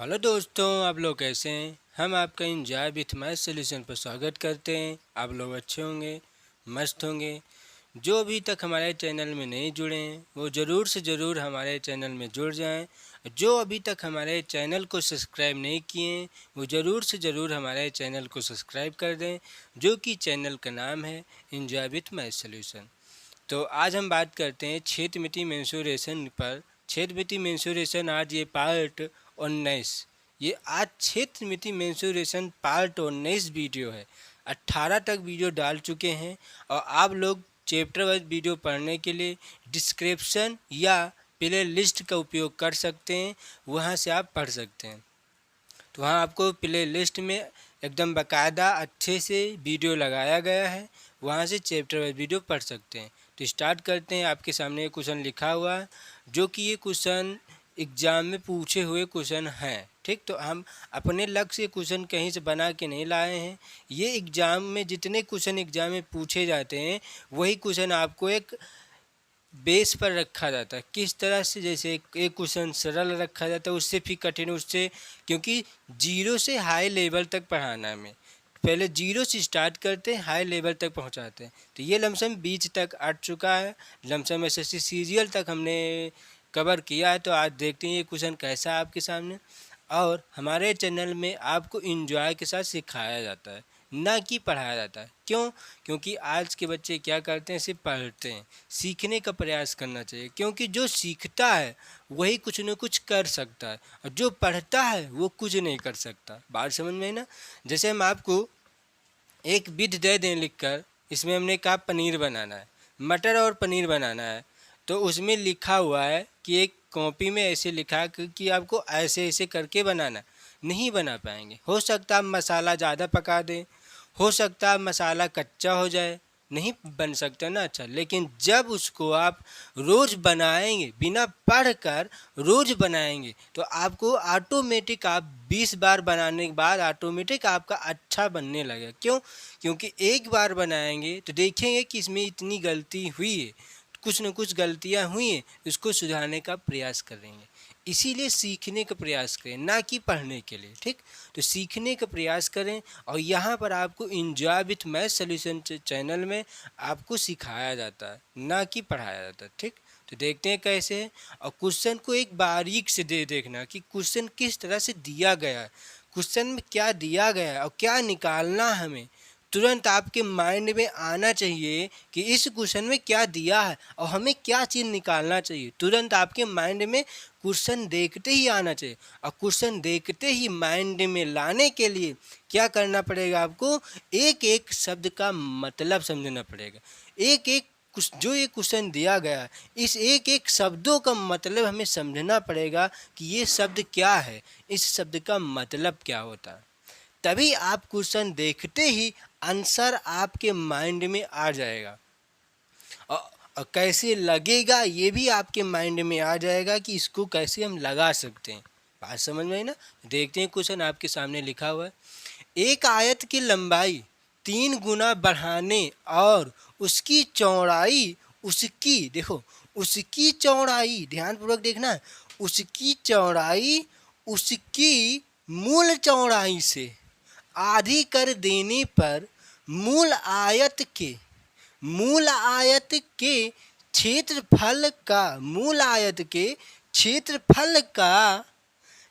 Hello दोस्तों, आप लोग कैसे हैं। हम आपका एंजॉय विथ मैथ सोल्यूशन पर स्वागत करते हैं। आप लोग अच्छे होंगे, मस्त होंगे। जो अभी तक हमारे चैनल में नहीं जुड़े हैं वो ज़रूर से ज़रूर हमारे चैनल में जुड़ जाएं। जो अभी तक हमारे चैनल को सब्सक्राइब नहीं किए हैं वो ज़रूर से ज़रूर हमारे चैनल को सब्सक्राइब कर दें, जो कि चैनल का नाम है एंजॉय विथ मैथ सोल्यूशन। तो आज हम बात करते हैं क्षेत्रमिति मेंसुरेशन पर। क्षेत्रमिति मेंसुरेशन आज ये पार्ट 19, ये आज क्षेत्रमिति मेंसुरेशन पार्ट 19 वीडियो है। 18 तक वीडियो डाल चुके हैं और आप लोग चैप्टर वाइज वीडियो पढ़ने के लिए डिस्क्रिप्शन या प्ले लिस्ट का उपयोग कर सकते हैं, वहाँ से आप पढ़ सकते हैं। तो वहाँ आपको प्ले लिस्ट में एकदम बाकायदा अच्छे से वीडियो लगाया गया है, वहाँ से चैप्टर वाइज वीडियो पढ़ सकते हैं। तो स्टार्ट करते हैं। आपके सामने एक क्वेश्चन लिखा हुआ है, जो कि ये क्वेश्चन एग्ज़ाम में पूछे हुए क्वेश्चन हैं। ठीक, तो हम अपने लग से क्वेश्चन कहीं से बना के नहीं लाए हैं। ये एग्ज़ाम में जितने क्वेश्चन एग्ज़ाम में पूछे जाते हैं वही क्वेश्चन आपको एक बेस पर रखा जाता है। किस तरह से, जैसे एक क्वेश्चन सरल रखा जाता है, उससे फिर कठिन, उससे, क्योंकि जीरो से हाई लेवल तक पढ़ाना है। हमें पहले जीरो से स्टार्ट करते हैं, हाई लेवल तक पहुंचाते हैं। तो ये लमसम बीच तक आ चुका है। लमसम एसएससी सीरियल तक हमने कवर किया है। तो आज देखते हैं ये क्वेश्चन कैसा है आपके सामने। और हमारे चैनल में आपको इंजॉय के साथ सिखाया जाता है, ना कि पढ़ाया जाता है। क्यों? क्योंकि आज के बच्चे क्या करते हैं, सिर्फ पढ़ते हैं। सीखने का प्रयास करना चाहिए, क्योंकि जो सीखता है वही कुछ न कुछ कर सकता है, और जो पढ़ता है वो कुछ नहीं कर सकता। बात समझ में है ना। जैसे हम आपको एक विधि दे दें लिखकर, इसमें हमने कहा पनीर बनाना है, मटर और पनीर बनाना है। तो उसमें लिखा हुआ है कि एक कॉपी में ऐसे लिखा है कि आपको ऐसे ऐसे करके बनाना। नहीं बना पाएंगे। हो सकता है मसाला ज़्यादा पका दें, हो सकता है मसाला कच्चा हो जाए, नहीं बन सकता ना अच्छा। लेकिन जब उसको आप रोज़ बनाएंगे, बिना पढ़ कर रोज़ बनाएंगे, तो आपको ऑटोमेटिक, आप 20 बार बनाने के बाद ऑटोमेटिक आपका अच्छा बनने लगेगा। क्यों? क्योंकि एक बार बनाएंगे तो देखेंगे कि इसमें इतनी गलती हुई है, कुछ न कुछ गलतियाँ हुई हैं, उसको सुधारने का प्रयास करेंगे। इसीलिए सीखने का प्रयास करें, ना कि पढ़ने के लिए। ठीक, तो सीखने का प्रयास करें। और यहाँ पर आपको enjoy with math solution channel में आपको सिखाया जाता है, ना कि पढ़ाया जाता है। ठीक, तो देखते हैं कैसे है। और क्वेश्चन को एक बारीक से देखना कि क्वेश्चन किस तरह से दिया गया है, क्वेश्चन में क्या दिया गया है और क्या निकालना है। हमें तुरंत आपके माइंड में आना चाहिए कि इस क्वेश्चन में क्या दिया है और हमें क्या चीज़ निकालना चाहिए। तुरंत आपके माइंड में क्वेश्चन देखते ही आना चाहिए। और क्वेश्चन देखते ही माइंड में लाने के लिए क्या करना पड़ेगा, आपको एक एक शब्द का मतलब समझना पड़ेगा। एक एक जो ये क्वेश्चन दिया गया है, इस एक एक शब्दों का मतलब हमें समझना पड़ेगा कि ये शब्द क्या है, इस शब्द का मतलब क्या होता है। तभी आप क्वेश्चन देखते ही आंसर आपके माइंड में आ जाएगा। और कैसे लगेगा ये भी आपके माइंड में आ जाएगा कि इसको कैसे हम लगा सकते हैं। बात समझ में आई ना। देखते हैं क्वेश्चन आपके सामने लिखा हुआ है। एक आयत की लंबाई 3 गुना बढ़ाने और उसकी चौड़ाई, उसकी, देखो, उसकी चौड़ाई, ध्यानपूर्वक देखना, उसकी चौड़ाई उसकी मूल चौड़ाई से आधी कर देने पर मूल आयत के क्षेत्रफल का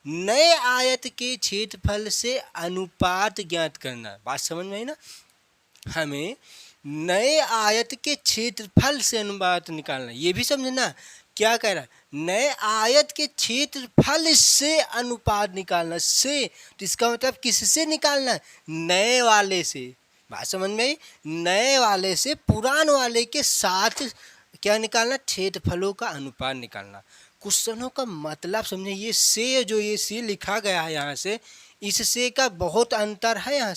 नए आयत के क्षेत्रफल से अनुपात ज्ञात करना। बात समझ में आई ना। हमें नए आयत के क्षेत्रफल से अनुपात निकालना। ये भी समझना क्या कह रहा है, नए आयत के क्षेत्रफल से अनुपात निकालना। से, तो इसका मतलब किससे निकालना है, नए वाले से। बात समझ में आई। नए वाले से पुरान वाले के साथ क्या निकालना, क्षेत्रफलों का अनुपात निकालना। क्वेश्चनों का मतलब समझे। ये से, जो ये से लिखा गया है यहाँ से, इससे का बहुत अंतर है।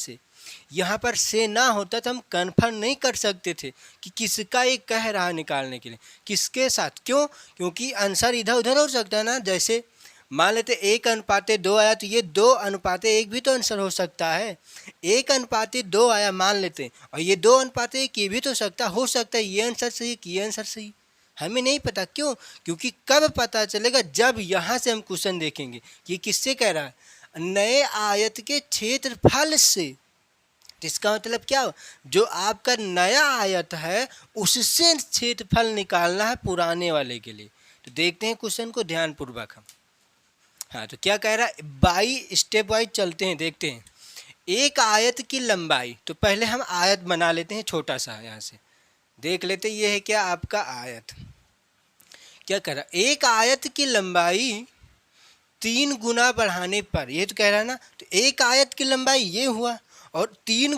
यहाँ पर से ना होता तो हम कन्फर्म नहीं कर सकते थे कि किसका ये कह रहा है निकालने के लिए, किसके साथ। क्यों? क्योंकि आंसर इधर उधर हो सकता है ना। जैसे मान लेते 1:2 आया, तो ये 2:1 भी तो आंसर हो सकता है। 1:2 आया मान लेते हैं, और ये 2:1 ये भी तो हो सकता है। ये आंसर सही कि ये आंसर सही। हमें नहीं पता। क्यों? क्योंकि कब पता चलेगा? जब यहाँ से हम क्वेश्चन देखेंगे कि किससे कह रहा है, नए आयत के क्षेत्रफल से। तो इसका मतलब क्या हो? जो आपका नया आयत है उससे क्षेत्रफल निकालना है पुराने वाले के लिए। तो देखते हैं क्वेश्चन को ध्यानपूर्वक हम। हाँ, तो क्या कह रहा है, बाई स्टेप वाइज चलते हैं, देखते हैं। एक आयत की लंबाई, तो पहले हम आयत बना लेते हैं छोटा सा, यहाँ से देख लेते हैं। ये है क्या आपका आयत। क्या कह रहा, एक आयत की लंबाई 3 गुना बढ़ाने पर, ये तो कह रहा है ना। तो एक आयत की लंबाई ये हुआ और 3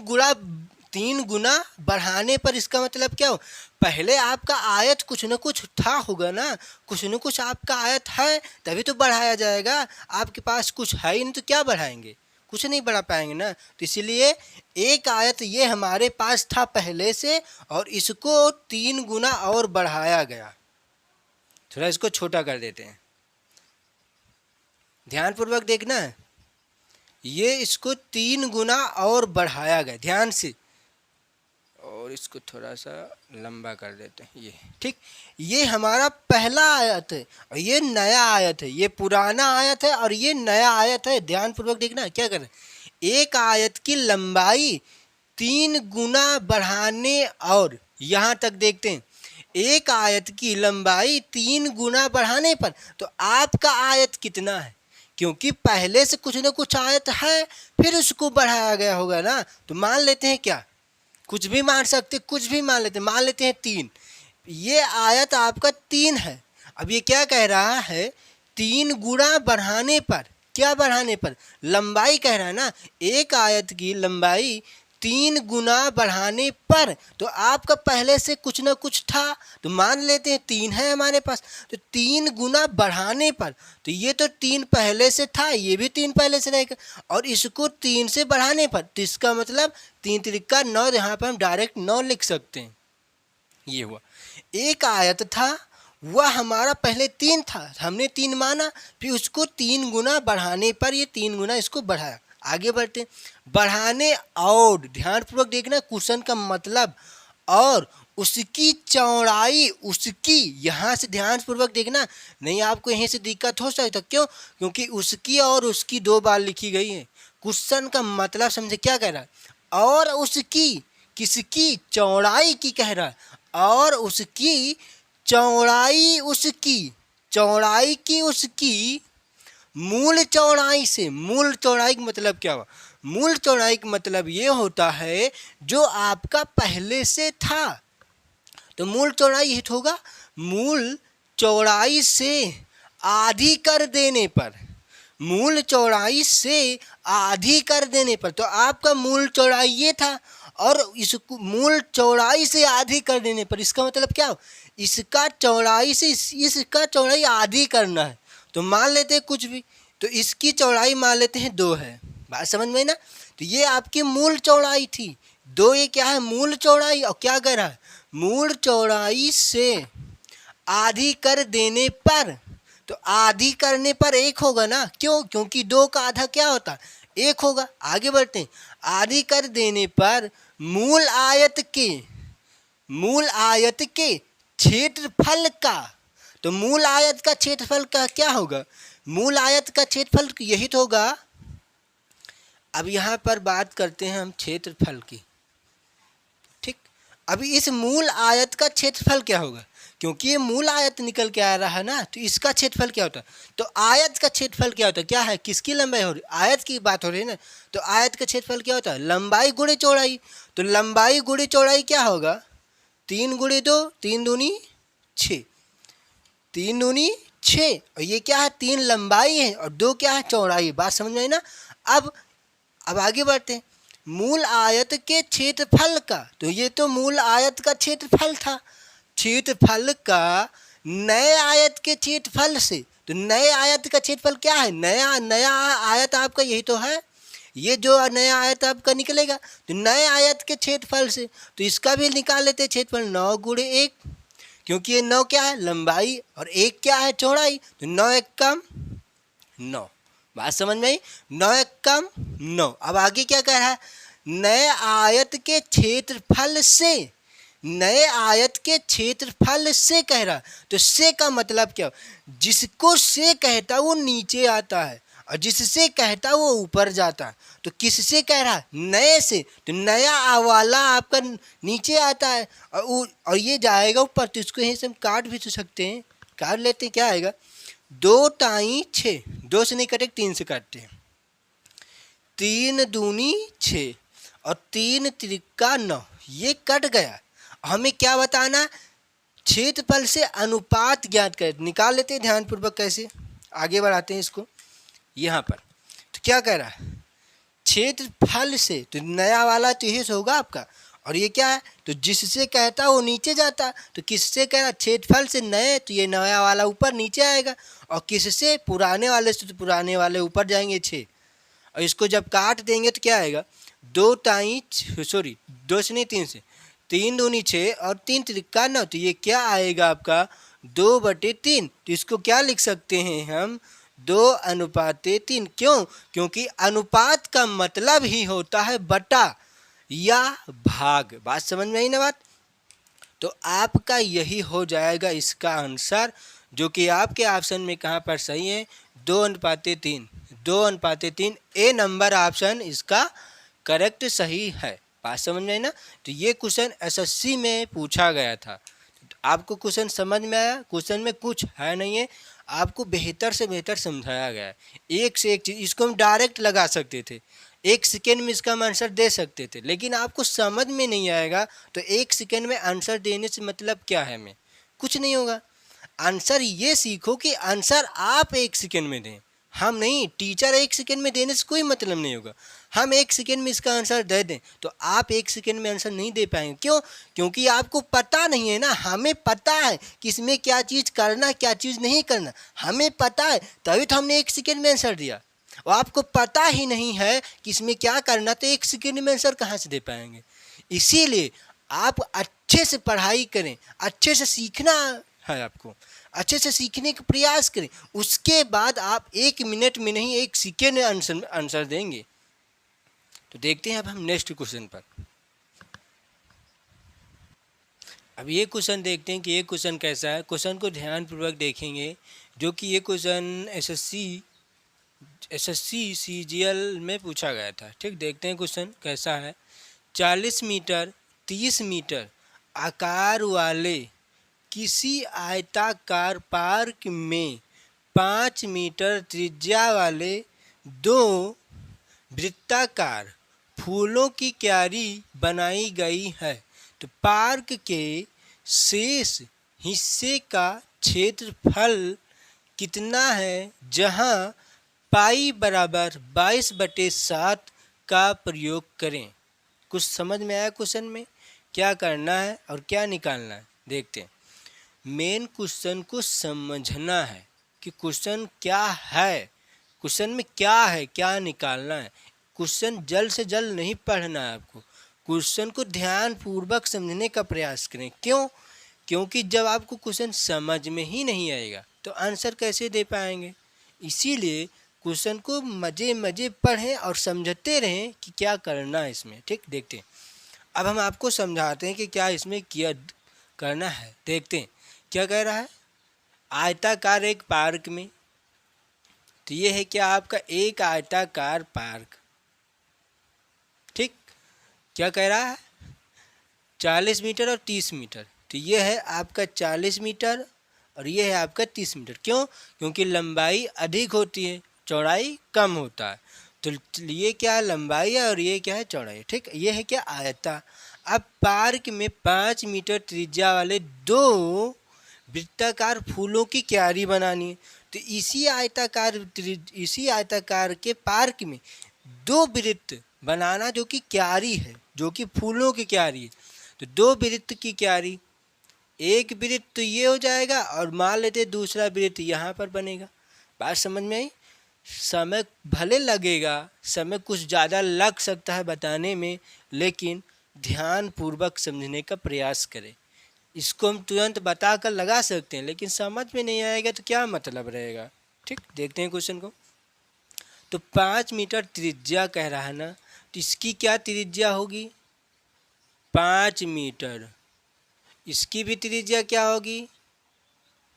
गुना बढ़ाने पर, इसका मतलब क्या हो, पहले आपका आयत कुछ न कुछ था होगा ना, कुछ न कुछ आपका आयत है तभी तो बढ़ाया जाएगा। आपके पास कुछ है ही नहीं तो क्या बढ़ाएंगे, कुछ नहीं बढ़ा पाएंगे ना। तो इसलिए एक आयत ये हमारे पास था पहले से और इसको 3 गुना और बढ़ाया गया। थोड़ा इसको छोटा कर देते हैं, ध्यानपूर्वक देखना है। ये इसको 3 गुना और बढ़ाया गया, ध्यान से, और इसको थोड़ा सा लंबा कर देते हैं, ये ठीक। ये हमारा पहला आयत है और ये नया आयत है, ये पुराना आयत है और ये नया आयत है। ध्यानपूर्वक देखना क्या कर रहे हैं, एक आयत की लंबाई 3 गुना बढ़ाने, और यहाँ तक देखते हैं, एक आयत की लंबाई 3 गुना बढ़ाने पर। तो आपका आयत कितना है, क्योंकि पहले से कुछ न कुछ आयत है फिर उसको बढ़ाया गया होगा ना। तो मान लेते हैं, क्या कुछ भी मान सकते, कुछ भी मान लेते हैं 3। ये आयत आपका 3 है। अब ये क्या कह रहा है, 3 गुना बढ़ाने पर, क्या बढ़ाने पर, लंबाई कह रहा है ना। एक आयत की लंबाई 3 गुना बढ़ाने पर, तो आपका पहले से कुछ ना कुछ था, तो मान लेते हैं 3 है हमारे पास। तो 3 गुना बढ़ाने पर, तो ये तो 3 पहले से था, ये भी 3 पहले से रहेगा, और इसको 3 से बढ़ाने पर, तो इसका मतलब 3 त्रिका 9, यहाँ पर हम डायरेक्ट 9 लिख सकते हैं। ये हुआ एक आयत था, वह हमारा पहले 3 था, हमने 3 माना, फिर उसको 3 गुना बढ़ाने पर ये 3 गुना इसको बढ़ाया। आगे बढ़ते, बढ़ाने और, ध्यानपूर्वक देखना क्वेश्चन का मतलब, और उसकी चौड़ाई, उसकी, यहाँ से ध्यानपूर्वक देखना, नहीं आपको यहीं से दिक्कत हो सकता। क्यों? क्योंकि उसकी और उसकी 2 बार लिखी गई है। क्वेश्चन का मतलब समझे क्या कह रहा है, और उसकी, किसकी, चौड़ाई की कह रहा है, और उसकी चौड़ाई, उसकी चौड़ाई की, उसकी मूल चौड़ाई से। मूल चौड़ाई का मतलब क्या हुआ, मूल चौड़ाई का मतलब ये होता है जो आपका पहले से था। तो मूल चौड़ाई हित होगा, मूल चौड़ाई से आधी कर देने पर, मूल चौड़ाई से आधी कर देने पर। तो आपका मूल चौड़ाई ये था और इसको मूल चौड़ाई से आधी कर देने पर, इसका मतलब क्या हो, इसका चौड़ाई से इसका चौड़ाई आधी करना है। तो मान लेते हैं कुछ भी, तो इसकी चौड़ाई मान लेते हैं 2 है। बात समझ में ना। तो ये आपकी मूल चौड़ाई थी 2, ये क्या है, मूल चौड़ाई। और क्या कर रहा है, मूल चौड़ाई से आधी कर देने पर, तो आधी करने पर 1 होगा ना। क्यों? क्योंकि 2 का आधा क्या होता, 1 होगा। आगे बढ़ते हैं, आधी कर देने पर मूल आयत के क्षेत्रफल का, तो मूल आयत का क्षेत्रफल का क्या होगा, मूल आयत का क्षेत्रफल यही तो होगा। अब यहाँ पर बात करते हैं हम क्षेत्रफल की, ठीक। अभी इस मूल आयत का क्षेत्रफल क्या होगा, क्योंकि ये मूल आयत निकल के आ रहा है ना, तो इसका क्षेत्रफल क्या होता है। तो आयत का क्षेत्रफल क्या होता है, क्या है, किसकी लंबाई हो रही, आयत की बात हो रही है ना। तो आयत का क्षेत्रफल क्या होता है, लंबाई गुणे चौड़ाई। तो लंबाई गुणे चौड़ाई क्या होगा, 3 गुणे 2, 3 दूनी 6, 3 दूनी 6। और ये क्या है, 3 लंबाई है और 2 क्या है, चौड़ाई। बात समझ में आई ना। अब आगे बढ़ते हैं, मूल आयत के क्षेत्रफल का, तो ये तो मूल आयत का क्षेत्रफल था, क्षेत्रफल का नए आयत के क्षेत्रफल से। तो नए आयत का क्षेत्रफल क्या है, नया आयत आपका यही तो है, ये जो नया आयत आपका निकलेगा, तो नए आयत के क्षेत्रफल से। तो इसका भी निकाल लेते हैं क्षेत्रफल, 9 गुणे 1, क्योंकि ये 9 क्या है, लंबाई, और 1 क्या है, चौड़ाई। तो 9 1 कम 9। बात समझ में आई, 9 1 कम 9। अब आगे क्या कह रहा है, नए आयत के क्षेत्रफल से, नए आयत उसके क्षेत्रफल से कह रहा। तो से का मतलब क्या, जिसको से कहता वो नीचे आता है और जिससे कहता वो ऊपर जाता है। तो किससे कह रहा, नए से, तो नया वाला आपका नीचे आता है और ये जाएगा ऊपर। तो इसको यहीं से हम काट भी तो सकते हैं, काट लेते हैं। क्या आएगा, 2 टाई 6, 2 से नहीं कटे 3 से काटते हैं, 3 दूनी 6 और 3 त्रिका 9, ये कट गया। हमें क्या बताना, क्षेत्रफल से अनुपात ज्ञात कर निकाल लेते हैं ध्यानपूर्वक। कैसे, आगे बढ़ाते हैं इसको यहाँ पर। तो क्या कह रहा है, क्षेत्रफल से, तो नया वाला तो ये होगा आपका, और ये क्या है, तो जिससे कहता वो नीचे जाता। तो किससे कह रहा, क्षेत्रफल से नए, तो ये नया वाला ऊपर नीचे आएगा, और किससे, पुराने वाले से, तो पुराने वाले ऊपर जाएंगे 6। और इसको जब काट देंगे तो क्या आएगा, 2 से नहीं 3 से, 3 दूनी 6 और 3 त्रिका 9। तो ये क्या आएगा आपका, 2/3। तो इसको क्या लिख सकते हैं हम, 2:3। क्यों, क्योंकि अनुपात का मतलब ही होता है बटा या भाग। बात समझ में आई ना बात। तो आपका यही हो जाएगा इसका आंसर, जो कि आपके ऑप्शन में कहाँ पर सही है, 2:3। 2:3 ए नंबर ऑप्शन इसका करेक्ट सही है। बात समझ में आई ना। तो ये क्वेश्चन एसएससी में पूछा गया था। आपको क्वेश्चन समझ में आया, क्वेश्चन में कुछ है नहीं है, आपको बेहतर से बेहतर समझाया गया है। एक से एक चीज़, इसको हम डायरेक्ट लगा सकते थे, 1 सेकेंड में इसका हम आंसर दे सकते थे, लेकिन आपको समझ में नहीं आएगा। तो 1 सेकेंड में आंसर देने से मतलब क्या है, हमें कुछ नहीं होगा। आंसर ये सीखो कि आंसर आप 1 सेकेंड में दें, हम नहीं। टीचर 1 सेकेंड में देने से कोई मतलब नहीं होगा। हम 1 सेकेंड में इसका आंसर दे दें तो आप 1 सेकेंड में आंसर नहीं दे पाएंगे। क्यों, क्योंकि आपको पता नहीं है ना। हमें पता है कि इसमें क्या चीज़ करना, क्या चीज़ नहीं करना, हमें पता है, तभी तो हमने 1 सेकेंड में आंसर दिया। और आपको पता ही नहीं है कि इसमें क्या करना, तो 1 सेकेंड में आंसर कहाँ से दे पाएंगे। इसीलिए आप अच्छे से पढ़ाई करें, अच्छे से सीखना है, आपको अच्छे से सीखने का प्रयास करें। उसके बाद आप 1 मिनट में नहीं, 1 सेकेंड में आंसर देंगे। तो देखते हैं अब हम नेक्स्ट क्वेश्चन पर। अब ये क्वेश्चन देखते हैं कि ये क्वेश्चन कैसा है। क्वेश्चन को ध्यानपूर्वक देखेंगे, जो कि ये क्वेश्चन एसएससी सीजीएल में पूछा गया था। ठीक, देखते हैं क्वेश्चन कैसा है। 40 मीटर 30 मीटर आकार वाले किसी आयताकार पार्क में 5 मीटर त्रिज्या वाले 2 वृत्ताकार फूलों की क्यारी बनाई गई है। तो पार्क के शेष हिस्से का क्षेत्रफल कितना है, जहां पाई बराबर 22/7 का प्रयोग करें। कुछ समझ में आया क्वेश्चन में क्या करना है और क्या निकालना है, देखते हैं। मेन क्वेश्चन को समझना है कि क्वेश्चन क्या है, क्वेश्चन में क्या है, क्या निकालना है। क्वेश्चन जल्द से जल्द नहीं पढ़ना है आपको, क्वेश्चन को ध्यान पूर्वक समझने का प्रयास करें। क्यों, क्योंकि जब आपको क्वेश्चन समझ में ही नहीं आएगा तो आंसर कैसे दे पाएंगे। इसीलिए क्वेश्चन को मजे पढ़ें और समझते रहें कि क्या करना है इसमें। ठीक, देखते हैं। अब हम आपको समझाते हैं कि क्या इसमें किया करना है। देखते हैं क्या कह रहा है। आयताकार एक पार्क में, तो ये है क्या आपका एक आयताकार पार्क। ठीक, क्या कह रहा है, 40 मीटर और 30 मीटर। तो ये है आपका 40 मीटर और ये है आपका 30 मीटर। क्यों, क्योंकि लंबाई अधिक होती है, चौड़ाई कम होता है। तो ये क्या है, लंबाई है और ये क्या है, चौड़ाई। ठीक, ये है क्या, आयता। अब पार्क में 5 मीटर त्रिज्या वाले 2 वृत्ताकार फूलों की क्यारी बनानी है। तो इसी आयताकार के पार्क में 2 वृत्त बनाना, जो कि क्यारी है, जो कि फूलों की क्यारी है। तो 2 वृत्त की क्यारी, एक वृत्त तो ये हो जाएगा और मान लेते दूसरा वृत्त यहाँ पर बनेगा। बात समझ में आई। समय भले लगेगा, समय कुछ ज़्यादा लग सकता है बताने में, लेकिन ध्यान पूर्वक समझने का प्रयास करें। इसको हम तुरंत बता कर लगा सकते हैं, लेकिन समझ में नहीं आएगा तो क्या मतलब रहेगा। ठीक, देखते हैं क्वेश्चन को। तो 5 मीटर त्रिज्या कह रहा है ना, तो इसकी क्या त्रिज्या होगी, 5 मीटर। इसकी भी त्रिज्या क्या होगी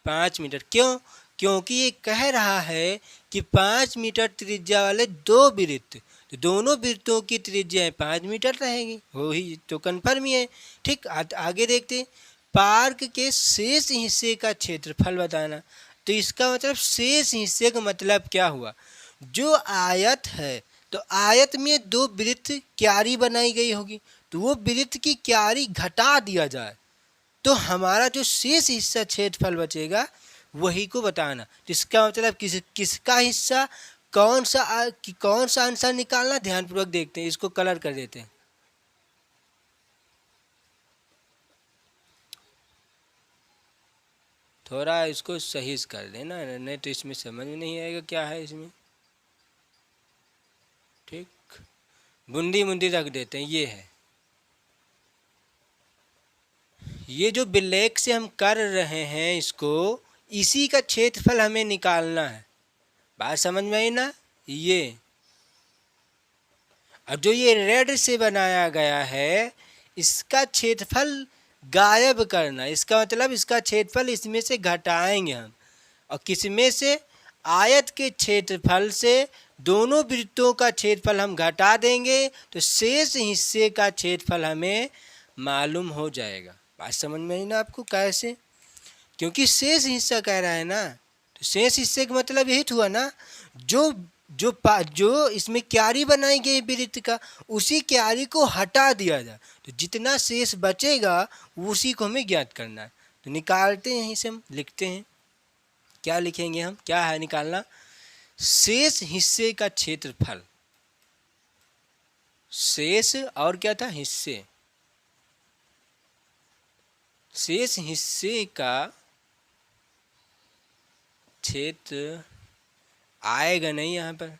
5 मीटर। क्यों? क्योंकि ये कह रहा है कि 5 मीटर त्रिज्या वाले दो वृत्त, तो दोनों वृत्तों की त्रिज्या 5 मीटर रहेगी, वो ही तो कन्फर्म ही है। ठीक, आगे देखते हैं। पार्क के शेष हिस्से का क्षेत्रफल बताना। तो इसका मतलब शेष हिस्से का मतलब क्या हुआ, जो आयत है तो आयत में दो वृत्त क्यारी बनाई गई होगी, तो वो वृत्त की क्यारी घटा दिया जाए तो हमारा जो शेष हिस्सा क्षेत्रफल बचेगा वही को बताना। तो इसका मतलब किसका हिस्सा, कौन सा आंसर निकालना, ध्यानपूर्वक देखते हैं। इसको कलर कर देते हैं। थोड़ा इसको सही कर देना, नहीं तो इसमें समझ में नहीं आएगा क्या है इसमें। ठीक, बूंदी बूंदी रख देते हैं। ये है, ये जो ब्लैक से हम कर रहे हैं इसको, इसी का क्षेत्रफल हमें निकालना है। बात समझ में आई ना। ये अब जो ये रेड से बनाया गया है इसका क्षेत्रफल गायब करना, इसका मतलब इसका क्षेत्रफल इसमें से घटाएंगे हम, और किसमें से, आयत के क्षेत्रफल से दोनों वृत्तों का क्षेत्रफल हम घटा देंगे तो शेष हिस्से का क्षेत्रफल हमें मालूम हो जाएगा। बात समझ में आई ना आपको कैसे, क्योंकि शेष हिस्सा कह रहा है ना, तो शेष हिस्से का मतलब यही हुआ ना, जो इसमें क्यारी बनाई गई वृत्त का, उसी क्यारी को हटा दिया जाए तो जितना शेष बचेगा उसी को हमें ज्ञात करना है। तो निकालते हैं, यहीं से हम लिखते हैं। क्या लिखेंगे हम, क्या है निकालना, शेष हिस्से का क्षेत्रफल। शेष और क्या था, हिस्से। शेष हिस्से का क्षेत्र आएगा नहीं यहाँ पर,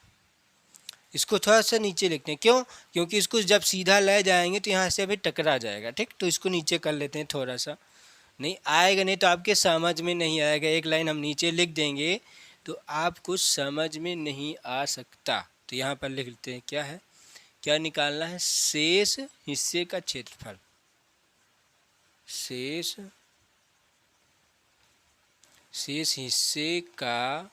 इसको थोड़ा सा नीचे लिखते हैं। क्यों? क्योंकि इसको जब सीधा ले जाएंगे तो यहाँ से अभी टकरा जाएगा। ठीक, तो इसको नीचे कर लेते हैं थोड़ा सा। नहीं आएगा, नहीं तो आपके समझ में नहीं आएगा। एक लाइन हम नीचे लिख देंगे तो आपको समझ में नहीं आ सकता। तो यहाँ पर लिख लेते हैं, क्या है, क्या निकालना है, शेष हिस्से का क्षेत्रफल। शेष हिस्से का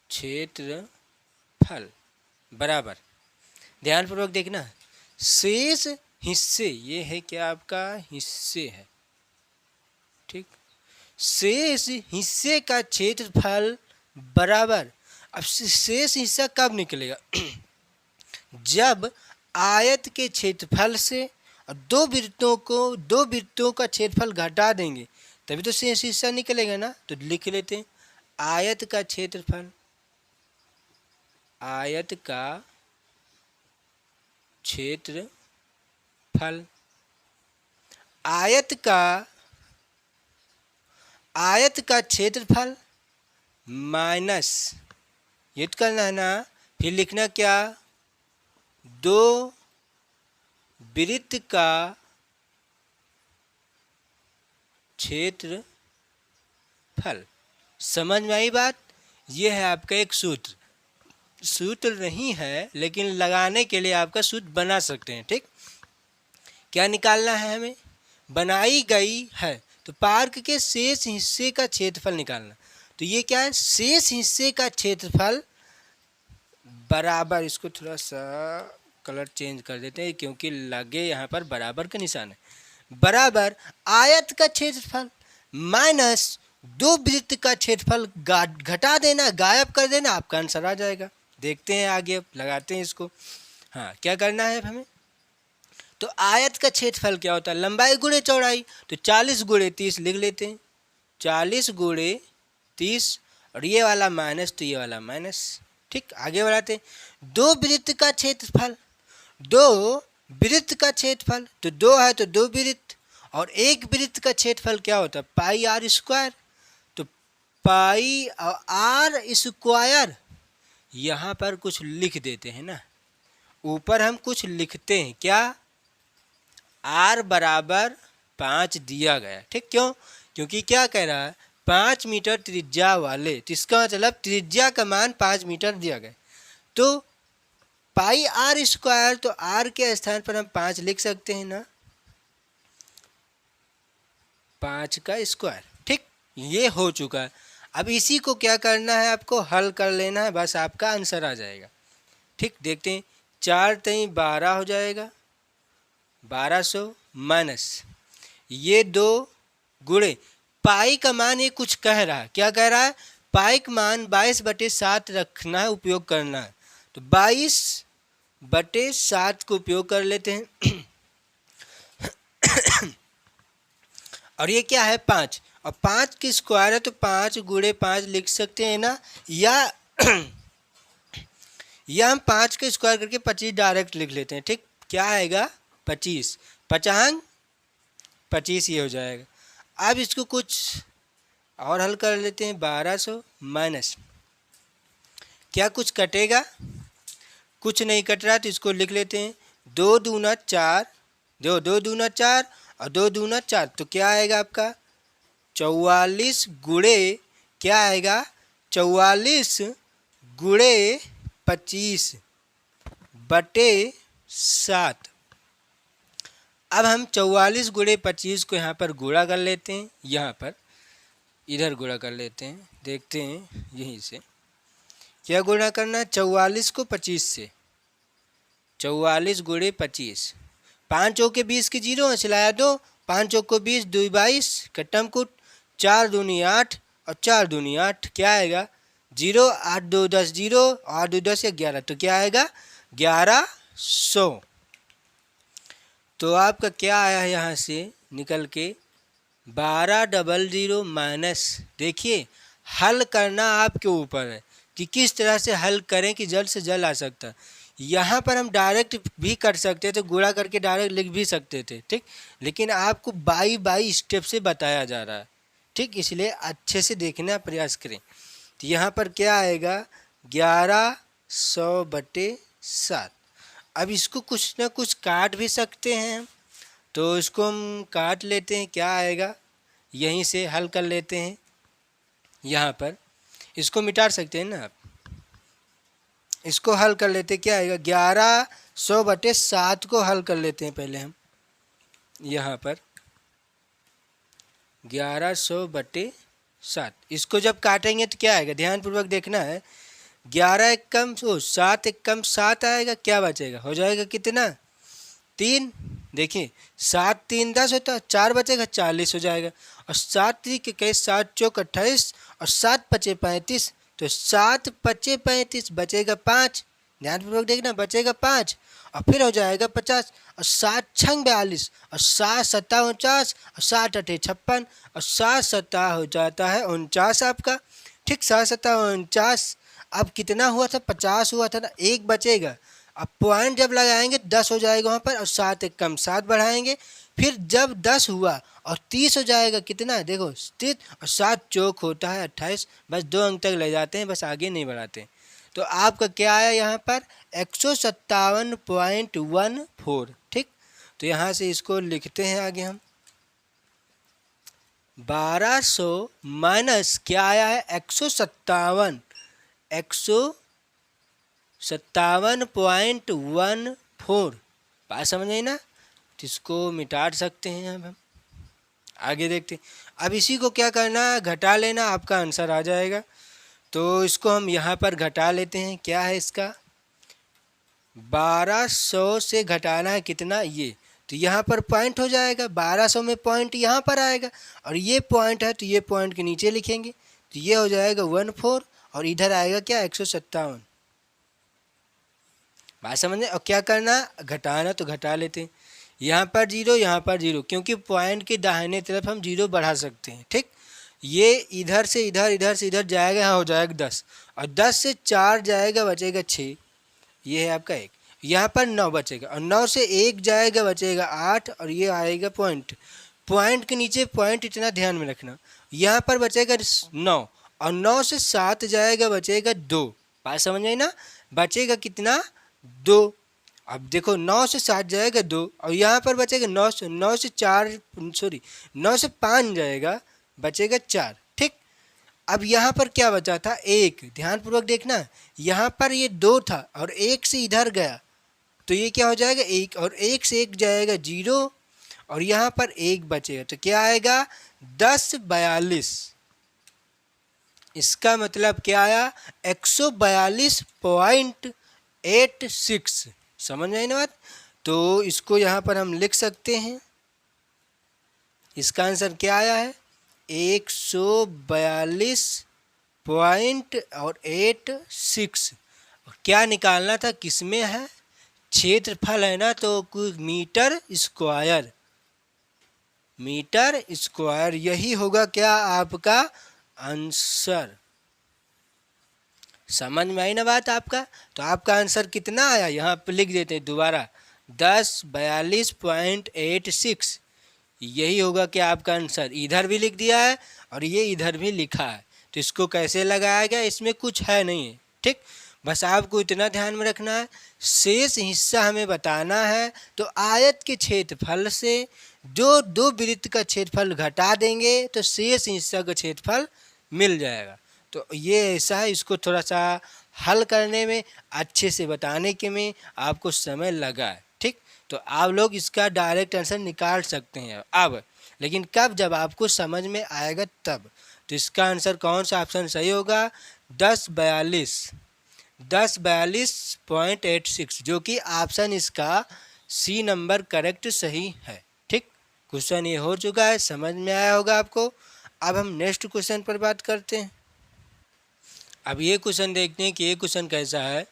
क्षेत्रफल बराबर, ध्यानपूर्वक देखना, शेष हिस्से, ये है क्या आपका हिस्से है। ठीक, शेष हिस्से का क्षेत्रफल बराबर, अब शेष हिस्सा कब निकलेगा जब आयत के क्षेत्रफल से और दो वृत्तों का क्षेत्रफल घटा देंगे तभी तो शेष हिस्सा निकलेगा ना। तो लिख लेते हैं, आयत का क्षेत्रफल, आयत का क्षेत्रफल, आयत का क्षेत्रफल माइनस, ये तो करना है ना, फिर लिखना क्या, दो वृत्त का क्षेत्रफल। समझ में आई बात। ये है आपका एक सूत्र नहीं है लेकिन लगाने के लिए आपका सूत्र बना सकते हैं। ठीक, क्या निकालना है हमें, बनाई गई है तो पार्क के शेष हिस्से का क्षेत्रफल निकालना। तो ये क्या है, शेष हिस्से का क्षेत्रफल बराबर, इसको थोड़ा सा कलर चेंज कर देते हैं क्योंकि लगे यहाँ पर बराबर का निशान है, बराबर आयत का क्षेत्रफल माइनस दो वृत्त का क्षेत्रफल घटा देना, गायब कर देना, आपका आंसर आ जाएगा। देखते हैं आगे, अब लगाते हैं इसको। हाँ, क्या करना है हमें, तो आयत का क्षेत्रफल क्या होता है, लंबाई गुणे चौड़ाई, तो 40 गुणे 30 लिख लेते हैं, 40 गुणे 30, और ये वाला माइनस तो ये वाला माइनस। ठीक, आगे बढ़ाते हैं, दो वृत्त का क्षेत्रफल, तो दो है तो दो वृत्त, और एक वृत्त का क्षेत्रफल क्या होता है, पाई आर स्क्वायर, तो पाई आर स्क्वायर, यहाँ पर कुछ लिख देते हैं ना, ऊपर हम कुछ लिखते हैं, क्या, आर बराबर 5 दिया गया। ठीक, क्यों, क्योंकि क्या कह रहा है, 5 मीटर त्रिज्या वाले, तो इसका मतलब त्रिज्या का मान 5 मीटर दिया गया, तो पाई आर स्क्वायर, तो आर के स्थान पर हम 5 लिख सकते हैं ना। 5 का स्क्वायर। ठीक, ये हो चुका है। अब इसी को क्या करना है, आपको हल कर लेना है, बस आपका आंसर आ जाएगा। ठीक, देखते हैं, 4 3 12 हो जाएगा, 1200 माइनस ये 2 गुणे पाई का मान, ये कुछ कह रहा है, क्या कह रहा है, पाई का मान 22/7 रखना है, उपयोग करना है। तो 22/7 को उपयोग कर लेते हैं और ये क्या है 5, और 5 की स्क्वायर है तो 5 गुणे 5 लिख सकते हैं ना, या हम 5 के स्क्वायर करके 25 डायरेक्ट लिख लेते हैं। ठीक, क्या आएगा 25, 55 25 ये हो जाएगा। अब इसको कुछ और हल कर लेते हैं, 1200 माइनस क्या कुछ कटेगा, कुछ नहीं कट रहा, तो इसको लिख लेते हैं 2 दूना 4, 2 दूना 4 और 2 दूना 4, तो क्या आएगा आपका 44 गुणे क्या आएगा 44 गुणे 25/7। अब हम 44 गुणे 25 को यहाँ पर गुणा कर लेते हैं, यहाँ पर इधर गुणा कर लेते हैं, देखते हैं यहीं से क्या गुणा करना है, 44 को 25 से, 44 गुणे 25, 5 चौके 20 के 0 सिलाया 2, 5 चौको 20, 2 22 कट्टम कुट, 4 दूनी 8 और 4 दूनी 8, क्या आएगा 0, 8 2 10 0, 8 2 10 या 11, तो क्या आएगा 1100। तो आपका क्या आया है यहाँ से निकल के 1200 माइनस, देखिए हल करना आपके ऊपर है कि किस तरह से हल करें कि जल्द से जल्द आ सकता है। यहाँ पर हम डायरेक्ट भी कर सकते थे, गुणा करके डायरेक्ट लिख भी सकते थे। ठीक, लेकिन आपको बाई स्टेप से बताया जा रहा है। ठीक, इसलिए अच्छे से देखने का प्रयास करें। तो यहाँ पर क्या आएगा 1100/7। अब इसको कुछ ना कुछ काट भी सकते हैं, तो इसको हम काट लेते हैं, क्या आएगा यहीं से हल कर लेते हैं। यहाँ पर इसको मिटा सकते हैं ना आप, इसको हल कर लेते हैं, क्या आएगा 1100/7 को हल कर लेते हैं पहले हम। यहाँ पर 1100/7 इसको जब काटेंगे तो क्या आएगा, ध्यानपूर्वक देखना है, 11 एक कम 7 एक कम 7 आएगा, क्या बचेगा, हो जाएगा कितना 3, देखिए 7 3 10 होता है, 4 बचेगा 40 हो जाएगा, और 7 3 के कई 7 चौक 28 और 7 5 35, तो 7 5 35 बचेगा 5, ध्यानपूर्वक देखना बचेगा 5, और फिर हो जाएगा 50, और 7 6 42 और 7 7 49 और 7 8 56 और 7 7 हो जाता है 49 आपका। ठीक, 7 7 49, अब कितना हुआ था 50 हुआ था ना, एक बचेगा, अब पॉइंट जब लगाएंगे 10 हो जाएगा वहाँ पर, और 7 एक कम 7 बढ़ाएंगे, फिर जब 10 हुआ और 30 हो जाएगा, कितना है देखो 30 और 7 चौक होता है 28, बस 2 अंक तक ले जाते हैं, बस आगे नहीं बढ़ाते। तो आपका क्या आया यहाँ पर 157.14। ठीक, तो यहाँ से इसको लिखते हैं आगे हम 1200 माइनस क्या आया है 157 157.14। बात समझ आई ना, तो इसको मिटा सकते हैं अब हम आगे देखते हैं। अब इसी को क्या करना है, घटा लेना, आपका आंसर आ जाएगा। तो इसको हम यहाँ पर घटा लेते हैं, क्या है इसका 1200 से घटाना है कितना ये, तो यहाँ पर पॉइंट हो जाएगा, 1200 में पॉइंट यहाँ पर आएगा, और ये पॉइंट है तो ये पॉइंट के नीचे लिखेंगे, तो ये हो जाएगा 14 और इधर आएगा क्या 157। बात समझे, और क्या करना घटाना, तो घटा लेते हैं, यहाँ पर 0 यहाँ पर 0, क्योंकि पॉइंट के दाहिने तरफ हम 0 बढ़ा सकते हैं। ठीक, ये इधर से इधर, इधर से इधर जाएगा, यहाँ हो जाएगा 10, और 10 से 4 जाएगा बचेगा 6, ये है आपका 1, यहाँ पर 9 बचेगा, और 9 से 1 जाएगा बचेगा 8, और ये आएगा पॉइंट के नीचे पॉइंट, इतना ध्यान में रखना, यहाँ पर बचेगा 9, और 9 से 7 जाएगा बचेगा 2। बात समझ आई ना, बचेगा कितना 2। अब देखो 9 से 7 जाएगा 2, और यहाँ पर बचेगा 9 से 5 जाएगा बचेगा 4। ठीक, अब यहाँ पर क्या बचा था 1, ध्यानपूर्वक देखना, यहाँ पर ये 2 था और 1 से इधर गया, तो ये क्या हो जाएगा 1, और 1 से 1 जाएगा 0, और यहाँ पर 1 बचेगा, तो क्या आएगा 1042। इसका मतलब क्या आया? 142.86। समझ में आई ना बात? तो इसको यहाँ पर हम लिख सकते हैं। इसका आंसर क्या आया है? 142.86। क्या निकालना था? किसमें है? क्षेत्रफल है ना, तो कुछ मीटर स्क्वायर, मीटर स्क्वायर यही होगा क्या आपका आंसर। समझ में आई ना बात आपका? तो आपका आंसर कितना आया यहाँ पे लिख देते हैं दोबारा, 1042.86। यही होगा कि आपका आंसर। इधर भी लिख दिया है और ये इधर भी लिखा है, तो इसको कैसे लगाया गया इसमें कुछ है नहीं है। ठीक, बस आपको इतना ध्यान में रखना है, शेष हिस्सा हमें बताना है। तो आयत के क्षेत्रफल से जो दो वृत्त का क्षेत्रफल घटा देंगे तो शेष हिस्सा का क्षेत्रफल मिल जाएगा। तो ये ऐसा है, इसको थोड़ा सा हल करने में, अच्छे से बताने के में आपको समय लगा है। ठीक, तो आप लोग इसका डायरेक्ट आंसर निकाल सकते हैं अब, लेकिन कब? जब आपको समझ में आएगा तब। तो इसका आंसर कौन सा ऑप्शन सही होगा? 1042.86, जो कि ऑप्शन इसका सी नंबर करेक्ट सही है। ठीक, क्वेश्चन ये हो चुका है, समझ में आया होगा आपको। अब हम नेक्स्ट क्वेश्चन पर बात करते हैं। अब ये क्वेश्चन देखते हैं कि ये क्वेश्चन कैसा है।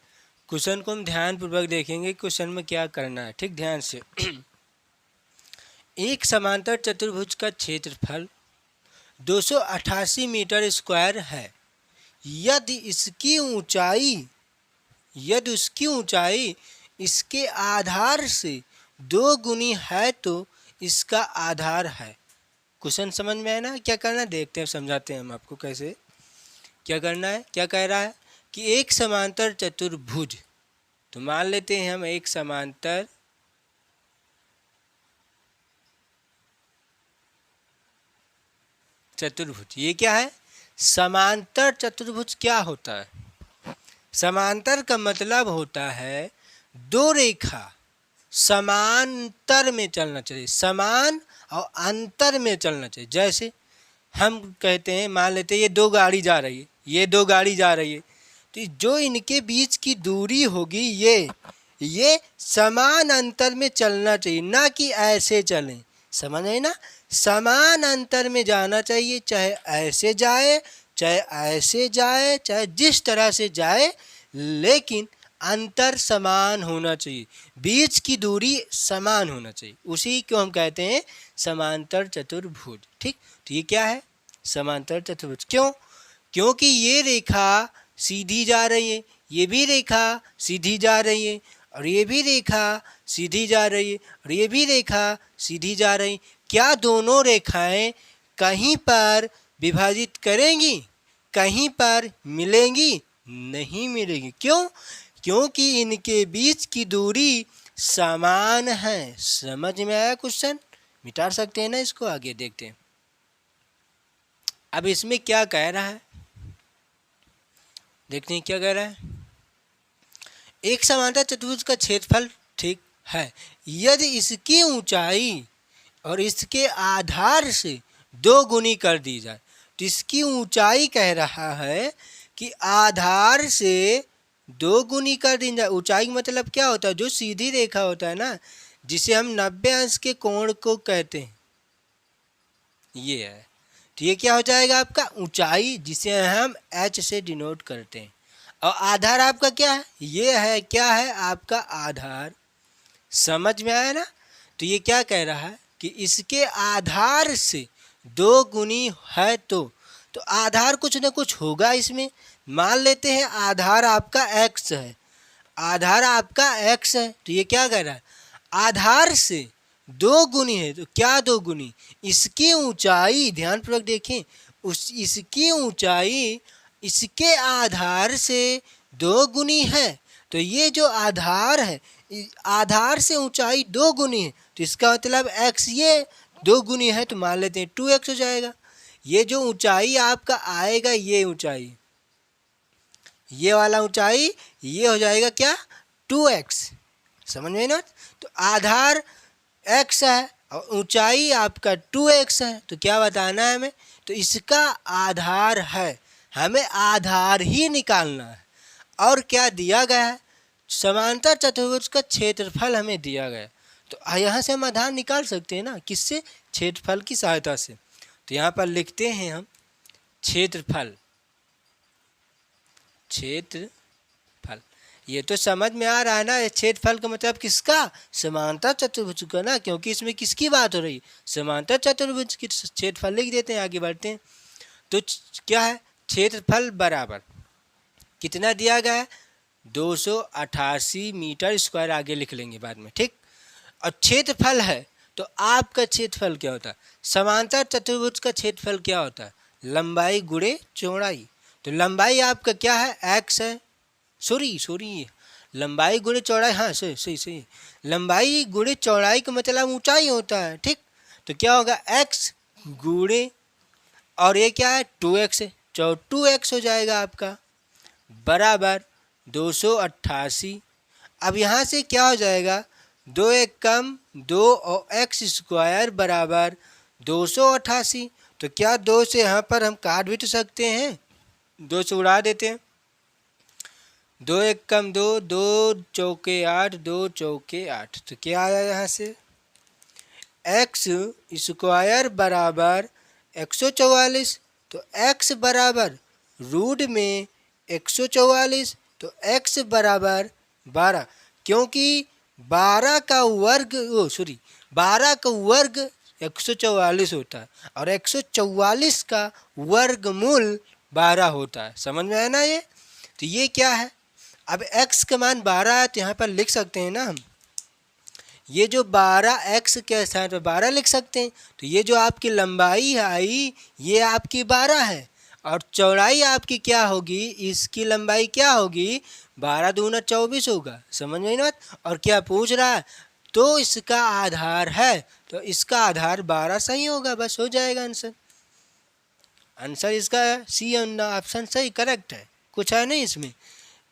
क्वेश्चन को हम ध्यानपूर्वक देखेंगे, क्वेश्चन में क्या करना है। ठीक, ध्यान से। एक समांतर चतुर्भुज का क्षेत्रफल 288 मीटर स्क्वायर है। यदि उसकी ऊंचाई इसके आधार से 2 गुनी है तो इसका आधार है। क्वेश्चन समझ में आया ना? क्या करना है देखते हैं, समझाते हैं हम आपको कैसे क्या करना है। क्या कह रहा है कि एक समांतर चतुर्भुज, तो मान लेते हैं हम एक समांतर चतुर्भुज। ये क्या है? समांतर चतुर्भुज क्या होता है? समांतर का मतलब होता है दो रेखा समांतर में चलना चाहिए, समान और अंतर में चलना चाहिए। जैसे हम कहते हैं, मान लेते हैं ये दो गाड़ी जा रही है, ये दो गाड़ी जा रही है, तो जो इनके बीच की दूरी होगी ये समान अंतर में चलना चाहिए, ना कि ऐसे चलें। समझ आए ना? समान अंतर में जाना चाहिए, चाहे ऐसे जाए, चाहे ऐसे जाए, चाहे जिस तरह से जाए, लेकिन अंतर समान होना चाहिए, बीच की दूरी समान होना चाहिए। उसी को हम कहते हैं समांतर चतुर्भुज। ठीक, तो ये क्या है? समांतर चतुर्भुज। क्यों? क्योंकि ये रेखा सीधी जा रही है, ये भी रेखा सीधी जा रही है, और ये भी रेखा सीधी जा रही है, और ये भी रेखा सीधी जा रही है। क्या दोनों रेखाएं कहीं पर विभाजित करेंगी? कहीं पर मिलेंगी? नहीं मिलेगी। क्यों? क्योंकि इनके बीच की दूरी समान है। समझ में आया क्वेश्चन? मिटा सकते हैं ना इसको, आगे देखते हैं। अब इसमें क्या कह रहा है, देखते हैं क्या कह रहा है। एक समांतर चतुर्भुज का क्षेत्रफल ठीक है, यदि इसकी ऊंचाई और इसके आधार से 2 गुनी कर दी जाए। तो इसकी ऊंचाई कह रहा है कि आधार से 2 गुनी कर दी जाए। ऊंचाई मतलब क्या होता है? जो सीधी रेखा होता है ना, जिसे हम 90 अंश के कोण को कहते हैं, ये है। तो ये क्या हो जाएगा आपका? ऊंचाई, जिसे हम h से डिनोट करते हैं। और आधार आपका क्या है? ये है, क्या है आपका? आधार। समझ में आया ना? तो ये क्या कह रहा है कि इसके आधार से 2 गुनी है तो आधार कुछ ना कुछ होगा इसमें। मान लेते हैं आधार आपका x है, आधार आपका x है, तो ये क्या कह रहा है? आधार से 2 गुनी है, तो क्या 2 गुनी? इसकी ऊंचाई, ध्यानपूर्वक देखें, इसकी ऊंचाई इसके आधार से 2 गुनी है। तो ये जो आधार है, आधार से ऊंचाई 2 गुनी है, तो इसका मतलब x ये 2 गुनी है, तो मान लेते हैं 2x हो जाएगा। ये जो ऊंचाई आपका आएगा, ये ऊंचाई, ये वाला ऊंचाई, ये हो जाएगा क्या? 2x। समझ में ना? तो आधार x है और ऊंचाई आपका 2x है। तो क्या बताना है हमें, तो इसका आधार है, हमें आधार ही निकालना है। और क्या दिया गया है, समांतर चतुर्भुज का क्षेत्रफल हमें दिया गया। तो यहाँ से हम आधार निकाल सकते हैं ना, किससे, क्षेत्रफल की सहायता से। तो यहाँ पर लिखते हैं हम क्षेत्रफल, क्षेत्रफल। ये तो समझ में आ रहा है ना, क्षेत्रफल का मतलब किसका, समांतर चतुर्भुज का ना, क्योंकि इसमें किसकी बात हो रही है, समांतर चतुर्भुज की। क्षेत्रफल लिख देते हैं, आगे बढ़ते हैं। तो क्या है, क्षेत्रफल बराबर कितना दिया गया है, 288 मीटर स्क्वायर, आगे लिख लेंगे बाद में, ठीक। और क्षेत्रफल है, तो आपका क्षेत्रफल क्या होता है, समांतर चतुर्भुज का क्षेत्रफल क्या होता है, लंबाई गुणे चौड़ाई। तो लंबाई आपका क्या है, x है, सॉरी लंबाई गुणे चौड़ाई, हाँ सही लंबाई गुणे चौड़ाई का मतलब ऊंचाई होता है, ठीक। तो क्या होगा, x गुणे, और ये क्या है 2x है, 2x हो जाएगा आपका, बराबर 288। अब यहाँ से क्या हो जाएगा, 2 एक कम 2 और x स्क्वायर बराबर 288। तो क्या 2 से यहाँ पर हम काट भी तो सकते हैं, 2 से उड़ा देते हैं, 2 एक कम 2, 2 चौके 8, 2 चौके 8। तो क्या आया यहाँ से, x स्क्वायर बराबर 144। तो x बराबर रूट में 144, तो x बराबर 12, क्योंकि 12 का वर्ग 12 का वर्ग 144 होता है, और 144 का वर्गमूल 12 होता है। समझ में आया ना ये। तो ये क्या है, अब x का मान 12 है, तो यहाँ पर लिख सकते हैं ना हम, ये जो 12 x के स्थान पर 12 लिख सकते हैं। तो ये जो आपकी लंबाई आई, ये आपकी 12 है, और चौड़ाई आपकी क्या होगी, इसकी लंबाई क्या होगी, 12 दूना 24 होगा। समझ में ना। और क्या पूछ रहा है, तो इसका आधार है, तो इसका आधार 12 सही होगा, बस हो जाएगा आंसर। आंसर इसका सी ऑप्शन सही करेक्ट है, कुछ है नहीं इसमें।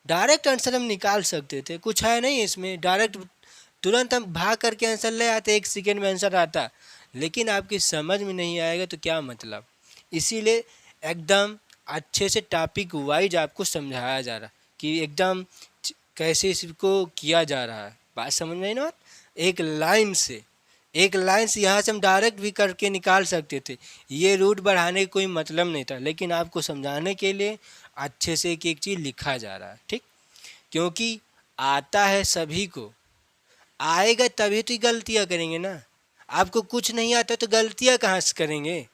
डायरेक्ट आंसर हम निकाल सकते थे, कुछ है नहीं इसमें, डायरेक्ट तुरंत हम भाग करके आंसर ले आते, 1 सेकेंड में आंसर आता। लेकिन आपकी समझ में नहीं आएगा तो क्या मतलब। इसीलिए एकदम अच्छे से टॉपिक वाइज आपको समझाया जा रहा कि एकदम कैसे इसको किया जा रहा है। बात समझ में ना, एक लाइन से यहाँ से हम डायरेक्ट भी करके निकाल सकते थे, ये रूट बढ़ाने का कोई मतलब नहीं था, लेकिन आपको समझाने के लिए अच्छे से एक एक चीज़ लिखा जा रहा है, ठीक। क्योंकि आता है सभी को, आएगा तभी तो गलतियाँ करेंगे ना। आपको कुछ नहीं आता तो गलतियाँ कहाँ से करेंगे,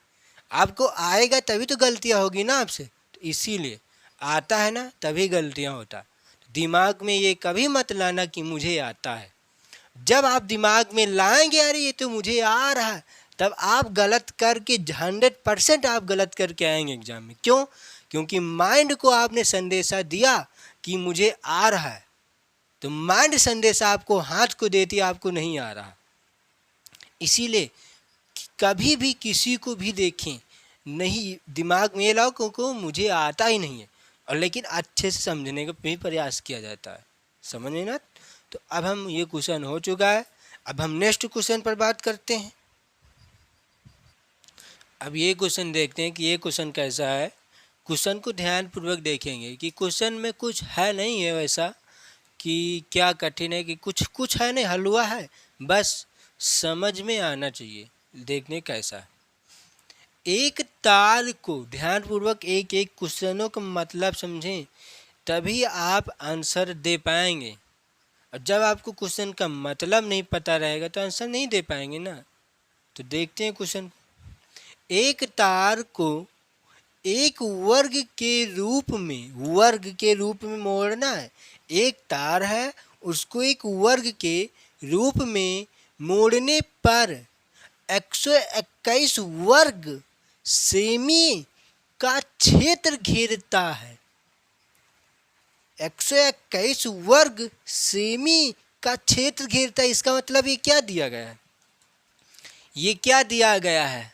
आपको आएगा तभी तो गलतियाँ होगी ना आपसे। तो इसीलिए आता है ना तभी गलतियाँ होता। दिमाग में ये कभी मत लाना कि मुझे आता है। जब आप दिमाग में लाएंगे अरे ये तो मुझे आ रहा है, तब आप गलत करके 100% आप गलत करके आएंगे एग्जाम में। क्यों, क्योंकि माइंड को आपने संदेशा दिया कि मुझे आ रहा है, तो माइंड संदेशा आपको हाथ को देती, आपको नहीं आ रहा। इसीलिए कभी भी किसी को भी देखें, नहीं दिमाग में लाओ क्योंकि मुझे आता ही नहीं है, और लेकिन अच्छे से समझने का भी प्रयास किया जाता है। समझ में ना। तो अब हम ये क्वेश्चन हो चुका है, अब हम नेक्स्ट क्वेश्चन पर बात करते हैं। अब ये क्वेश्चन देखते हैं कि ये क्वेश्चन कैसा है। क्वेश्चन को ध्यानपूर्वक देखेंगे कि क्वेश्चन में कुछ है नहीं है वैसा कि क्या कठिन है कि कुछ है नहीं, हलवा है, बस समझ में आना चाहिए। देखने कैसा है, एक तार को ध्यानपूर्वक एक एक क्वेश्चनों का मतलब समझें, तभी आप आंसर दे पाएंगे। और जब आपको क्वेश्चन का मतलब नहीं पता रहेगा तो आंसर नहीं दे पाएंगे ना। तो देखते हैं क्वेश्चन। एक तार को एक वर्ग के रूप में मोड़ना है। एक तार है, उसको एक वर्ग के रूप में मोड़ने पर 121 वर्ग सेमी का क्षेत्र घेरता है। 121 वर्ग सेमी का क्षेत्र घेरता है। इसका मतलब ये क्या दिया गया है, ये क्या दिया गया है,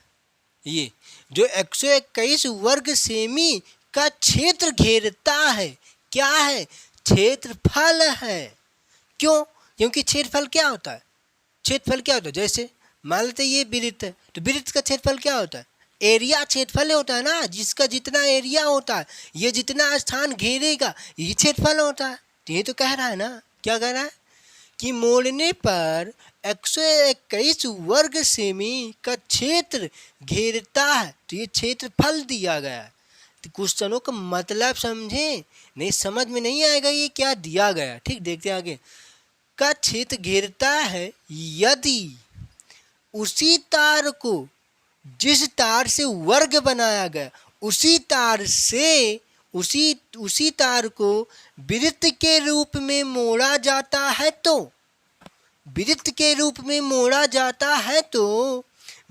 ये जो 121 वर्ग सेमी का क्षेत्र घेरता है क्या है, क्षेत्रफल है। क्यों, क्योंकि क्षेत्रफल क्या होता है, क्षेत्रफल क्या होता है, जैसे मान लेते ये वृत्त है, तो वृत्त का क्षेत्रफल क्या होता है? एरिया क्षेत्रफल होता है ना, जिसका जितना एरिया होता है, ये जितना स्थान घेरेगा ये क्षेत्रफल होता है। तो ये तो कह रहा है ना, क्या कह रहा है कि मोड़ने पर 121 वर्ग सेमी का क्षेत्र घेरता है। तो ये क्षेत्रफल दिया गया है। तो क्वेश्चनों का मतलब समझे, नहीं समझ में नहीं आएगा ये क्या दिया गया। ठीक, देखते हैं आगे। का क्षेत्र घेरता है यदि उसी तार को, जिस तार से वर्ग बनाया गया, उसी तार को वृत्त के रूप में मोड़ा जाता है, तो वृत्त के रूप में मोड़ा जाता है तो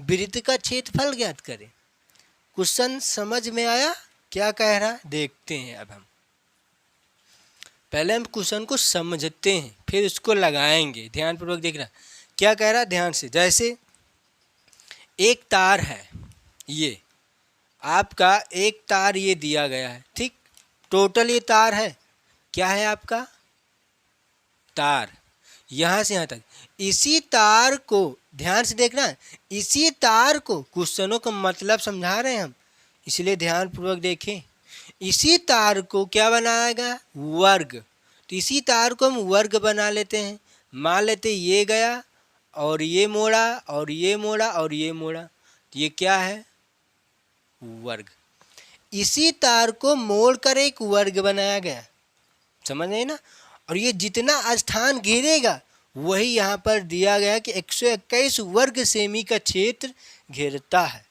वृत्त का क्षेत्रफल ज्ञात करें। क्वेश्चन समझ में आया क्या कह रहा है? देखते हैं। अब हम पहले हम क्वेश्चन को समझते हैं, फिर उसको लगाएंगे। ध्यानपूर्वक देखना क्या कह रहा है, ध्यान से। जैसे एक तार है, ये आपका एक तार ये दिया गया है। ठीक, टोटल ये तार है, क्या है आपका तार, यहाँ से यहाँ तक। इसी तार को ध्यान से देखना, इसी तार को, क्वेश्चनों का मतलब समझा रहे हैं हम, इसलिए ध्यानपूर्वक देखें। इसी तार को क्या बनाएगा? वर्ग। तो इसी तार को हम वर्ग बना लेते हैं। मान लेते ये गया और ये मोड़ा और ये मोड़ा और ये मोड़ा, तो ये क्या है? वर्ग। इसी तार को मोड़ कर एक वर्ग बनाया गया, समझ रहे ना। और ये जितना स्थान घेरेगा वही यहाँ पर दिया गया कि 121 वर्ग सेमी का क्षेत्र घेरता है।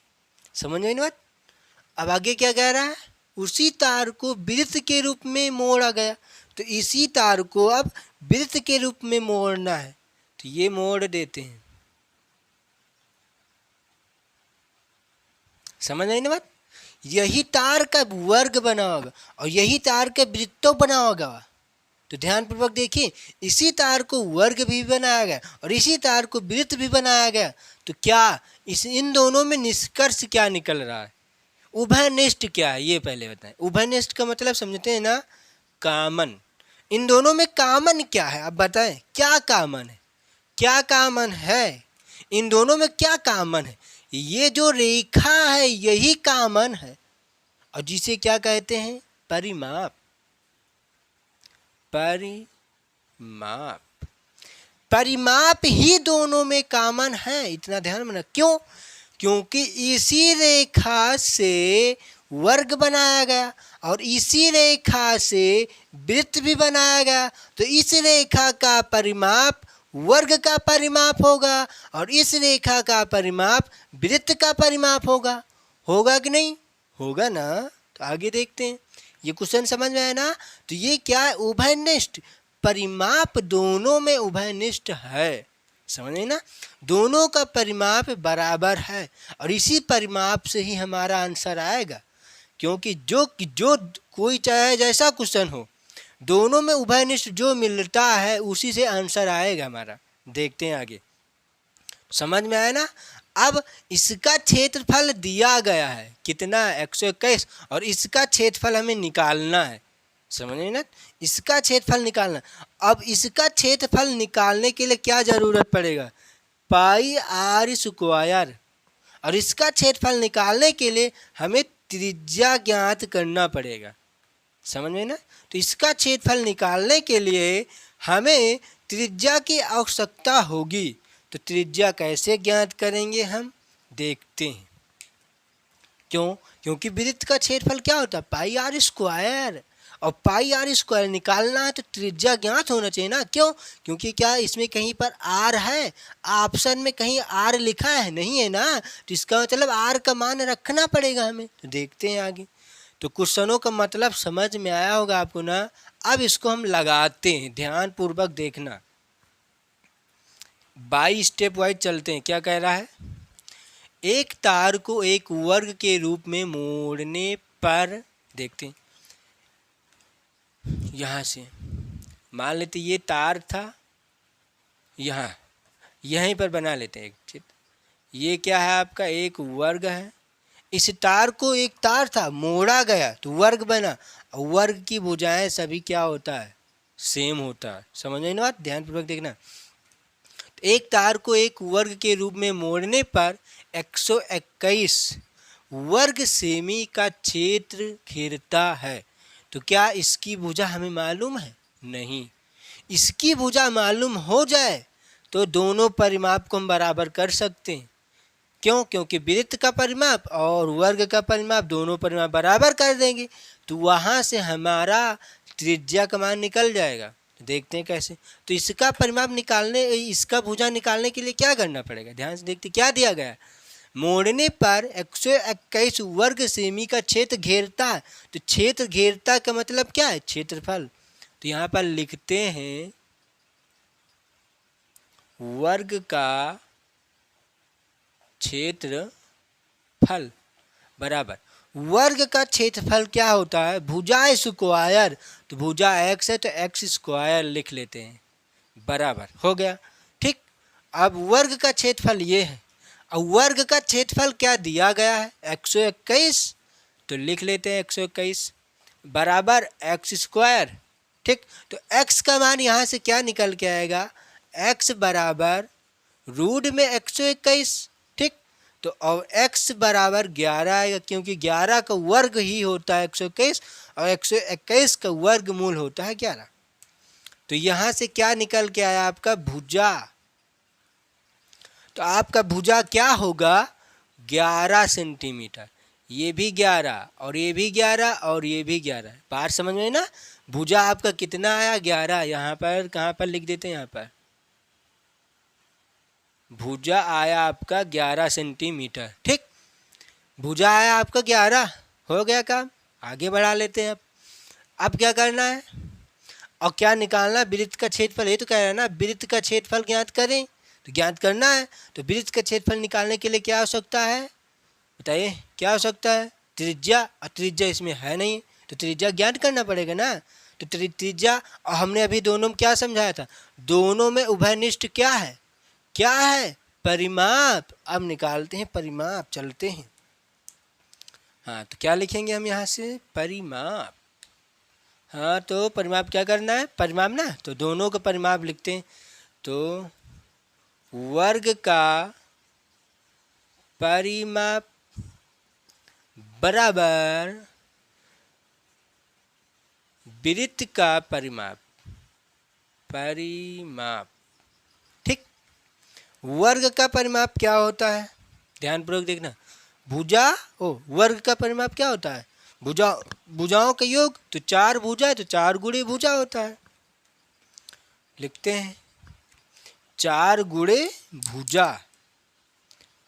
समझ में बात? अब आगे क्या कह रहा है? उसी तार को वृत्त के रूप में मोड़ा गया, तो इसी तार को अब वृत्त के रूप में मोड़ना है, तो ये मोड़ देते हैं। समझ आई ना बात? यही तार का वर्ग बना होगा और यही तार का वृत्तों बना होगा। तो ध्यानपूर्वक देखिए, इसी तार को वर्ग भी बनाया गया और इसी तार को वृत्त भी बनाया गया, तो क्या इन दोनों में निष्कर्ष क्या निकल रहा है? उभयनिष्ठ क्या है ये पहले बताएं। उभयनिष्ठ का मतलब समझते हैं ना, कॉमन। इन दोनों में कॉमन क्या है? अब बताएं क्या कॉमन है, क्या कॉमन है, इन दोनों में क्या कॉमन है? ये जो रेखा है यही कॉमन है, और जिसे क्या कहते हैं? परिमाप। परिमाप, परिमाप ही दोनों में कॉमन है, इतना ध्यान में रखना। क्यों? क्योंकि इसी रेखा से वर्ग बनाया गया और इसी रेखा से वृत्त भी बनाया गया, तो इस रेखा का परिमाप वर्ग का परिमाप होगा और इस रेखा का परिमाप वृत्त का परिमाप होगा। होगा कि नहीं? होगा ना। तो आगे देखते हैं, ये क्वेश्चन समझ में आया ना। तो ये क्या है? उभयनिष्ठ। परिमाप दोनों में उभयनिष्ठ है, समझे ना। दोनों का परिमाप बराबर है और इसी परिमाप से ही हमारा आंसर आएगा, क्योंकि जो कोई चाहे जैसा क्वेश्चन हो, दोनों में उभयनिष्ठ जो मिलता है उसी से आंसर आएगा हमारा। देखते हैं आगे, समझ में आया ना। अब इसका क्षेत्रफल दिया गया है कितना? 121, और इसका क्षेत्रफल हमें निकालना है, समझे ना। इसका क्षेत्रफल निकालना। अब इसका क्षेत्रफल निकालने के लिए क्या जरूरत पड़ेगा? पाई आर स्क्वायर। और इसका क्षेत्रफल निकालने के लिए हमें त्रिज्या ज्ञात करना पड़ेगा, समझ में ना। तो इसका क्षेत्रफल निकालने के लिए हमें त्रिज्या की आवश्यकता होगी। तो त्रिज्या कैसे ज्ञात करेंगे हम? देखते हैं। क्यों? क्योंकि वृत्त का क्षेत्रफल क्या होता है? पाई आर स्क्वायर, और पाई आर स्क्वायर निकालना है तो त्रिज्या ज्ञात होना चाहिए ना। क्यों? क्योंकि क्या इसमें कहीं पर आर है? ऑप्शन में कहीं आर लिखा है? नहीं है ना। तो इसका मतलब आर का मान रखना पड़ेगा हमें। तो देखते हैं आगे। तो क्वेश्चनों का मतलब समझ में आया होगा आपको ना। अब इसको हम लगाते हैं, ध्यान पूर्वक देखना। बाई स्टेप वाइज चलते हैं। क्या कह रहा है? एक तार को एक वर्ग के रूप में मोड़ने पर, देखते हैं यहाँ से, मान लेते ये तार था, यहाँ यहीं पर बना लेते हैं एक चित्र। ये क्या है आपका? एक वर्ग है। इस तार को, एक तार था, मोड़ा गया तो वर्ग बना। वर्ग की भुजाएं सभी क्या होता है? सेम होता है, समझ में ना बात? ध्यानपूर्वक देखना। एक तार को एक वर्ग के रूप में मोड़ने पर 121 वर्ग सेमी का क्षेत्र घेरता है। तो क्या इसकी भुजा हमें मालूम है? नहीं। इसकी भुजा मालूम हो जाए तो दोनों परिमाप को हम बराबर कर सकते हैं। क्यों? क्योंकि वृत्त का परिमाप और वर्ग का परिमाप दोनों परिमाप बराबर कर देंगे तो वहाँ से हमारा त्रिज्या का मान निकल जाएगा। देखते हैं कैसे। तो इसका परिमाप निकालने, इसका भुजा निकालने के लिए क्या करना पड़ेगा? ध्यान से देखते क्या दिया गया है। मोड़ने पर 121 वर्ग सेमी का क्षेत्र घेरता है। तो क्षेत्र घेरता का मतलब क्या है? क्षेत्रफल। तो यहाँ पर लिखते हैं वर्ग का क्षेत्रफल बराबर वर्ग का क्षेत्रफल क्या होता है? भुजा स्क्वायर। तो भुजा x है तो x स्क्वायर लिख लेते हैं बराबर हो गया। ठीक। अब वर्ग का क्षेत्रफल ये है। अब वर्ग का क्षेत्रफल क्या दिया गया है? 121। तो लिख लेते हैं 121 बराबर x स्क्वायर। ठीक। तो x का मान यहाँ से क्या निकल के आएगा? x बराबर रूट में 121। ठीक। तो और x बराबर 11 आएगा क्योंकि 11 का वर्ग ही होता है 121 और 121 का वर्गमूल होता है 11। तो यहाँ से क्या निकल के आया? आपका भुजा। तो आपका भुजा क्या होगा? 11 सेंटीमीटर। ये भी 11 और ये भी 11 और ये भी 11। बात समझ में ना? भुजा आपका कितना आया? 11। यहाँ पर कहाँ पर लिख देते हैं? यहाँ पर भुजा आया आपका 11 सेंटीमीटर। ठीक। भुजा आया आपका 11। हो गया काम। आगे बढ़ा लेते हैं। अब क्या करना है और क्या निकालना? वृत्त का क्षेत्रफल। ये तो कह रहा है ना वृत्त का क्षेत्रफल ज्ञात करें। तो ज्ञात करना है तो वृत्त का क्षेत्रफल निकालने के लिए क्या आवश्यकता है? बताइए क्या आवश्यकता है? त्रिज्या। और त्रिज्या इसमें है नहीं तो त्रिज्या ज्ञात करना पड़ेगा ना। तो त्रिज्या, और हमने अभी दोनों में क्या समझाया था? दोनों में उभयनिष्ठ क्या है? क्या है? परिमाप। अब निकालते हैं परिमाप। चलते हैं। हाँ तो क्या लिखेंगे हम यहाँ से? परिमाप। हाँ तो परिमाप क्या करना है? परिमाप ना, तो दोनों का परिमाप लिखते हैं। तो वर्ग का परिमाप बराबर वृत्त का परिमाप। परिमाप। ठीक। वर्ग का परिमाप क्या होता है? ध्यानपूर्वक देखना। भुजा वर्ग का परिमाप क्या होता है? भुजाओं का योग। तो 4 भुजा है तो 4 गुणे भुजा होता है। लिखते हैं 4 गुणे भुजा।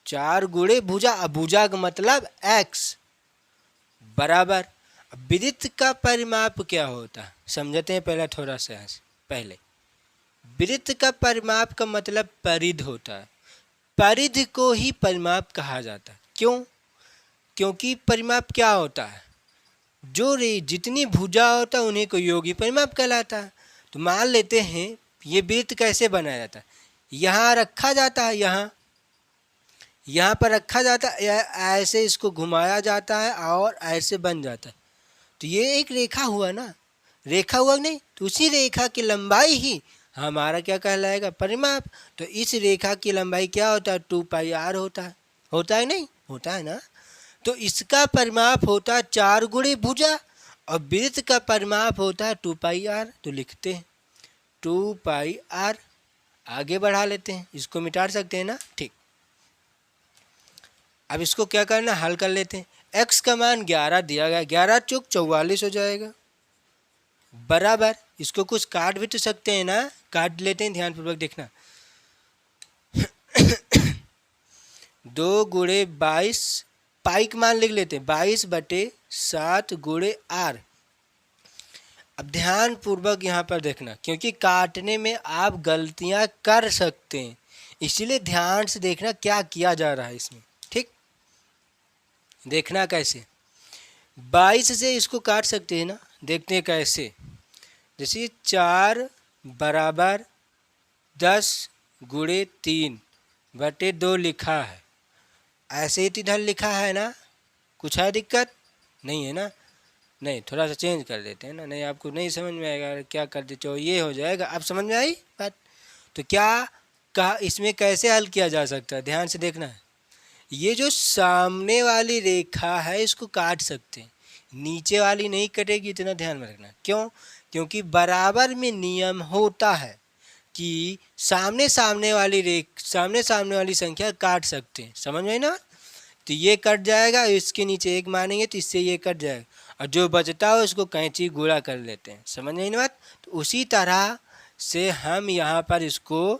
4 गुणे भुजा। अब भुजा का मतलब x बराबर वृत्त का परिमाप क्या होता है? समझते हैं पहले थोड़ा सा। पहले वृत्त का परिमाप का मतलब परिधि होता है। परिधि को ही परिमाप कहा जाता है। क्यों? क्योंकि परिमाप क्या होता है? जो जितनी भुजा होता है उन्हीं को योगी परिमाप कहलाता है। तो मान लेते हैं ये वृत्त कैसे बनाया जाता है? यहाँ रखा जाता है, यहाँ पर रखा जाता है, ऐसे इसको घुमाया जाता है और ऐसे बन जाता है। तो ये एक रेखा हुआ ना, रेखा हुआ नहीं? तो उसी रेखा की लंबाई ही हमारा क्या कहलाएगा? परिमाप। तो इस रेखा की लंबाई क्या होता है? 2πr होता है। होता है नहीं? होता है ना। तो इसका परिमाप होता है 4 गुणे भुजा और वृत्त का परिमाप होता है 2πr। तो लिखते हैं 2πr। आगे बढ़ा लेते हैं। इसको मिटा सकते हैं ना? ठीक। अब इसको क्या करना? हल कर लेते हैं। x का मान 11 दिया गया। 11 चौक 44 हो जाएगा बराबर। इसको कुछ काट भी तो सकते हैं ना? काट लेते हैं। ध्यानपूर्वक देखना। 2 गुणे 22 पाई का मान लिख लेते हैं 22/7 गुणे r। अब ध्यान पूर्वक यहाँ पर देखना क्योंकि काटने में आप गलतियाँ कर सकते हैं, इसलिए ध्यान से देखना क्या किया जा रहा है इसमें। ठीक। देखना कैसे 22 से इसको काट सकते हैं ना। देखते हैं कैसे। जैसे 4 बराबर 10 गुणे 3/2 लिखा है। ऐसे ही इधर लिखा है ना। कुछ है दिक्कत? नहीं है ना? नहीं, थोड़ा सा चेंज कर देते हैं ना। नहीं आपको नहीं समझ में आएगा क्या कर देते हो, ये हो जाएगा। अब समझ में आई बात? तो क्या इसमें कैसे हल किया जा सकता है, ध्यान से देखना है। ये जो सामने वाली रेखा है इसको काट सकते हैं, नीचे वाली नहीं कटेगी, इतना ध्यान में रखना। क्यों? क्योंकि बराबर में नियम होता है कि सामने सामने वाली संख्या काट सकते हैं, समझ में ना। तो ये कट जाएगा, इसके नीचे एक मानेंगे तो इससे ये कट जाएगा, और जो बचता है उसको कैंची गुणा कर लेते हैं, समझ में ना बात। तो उसी तरह से हम यहाँ पर इसको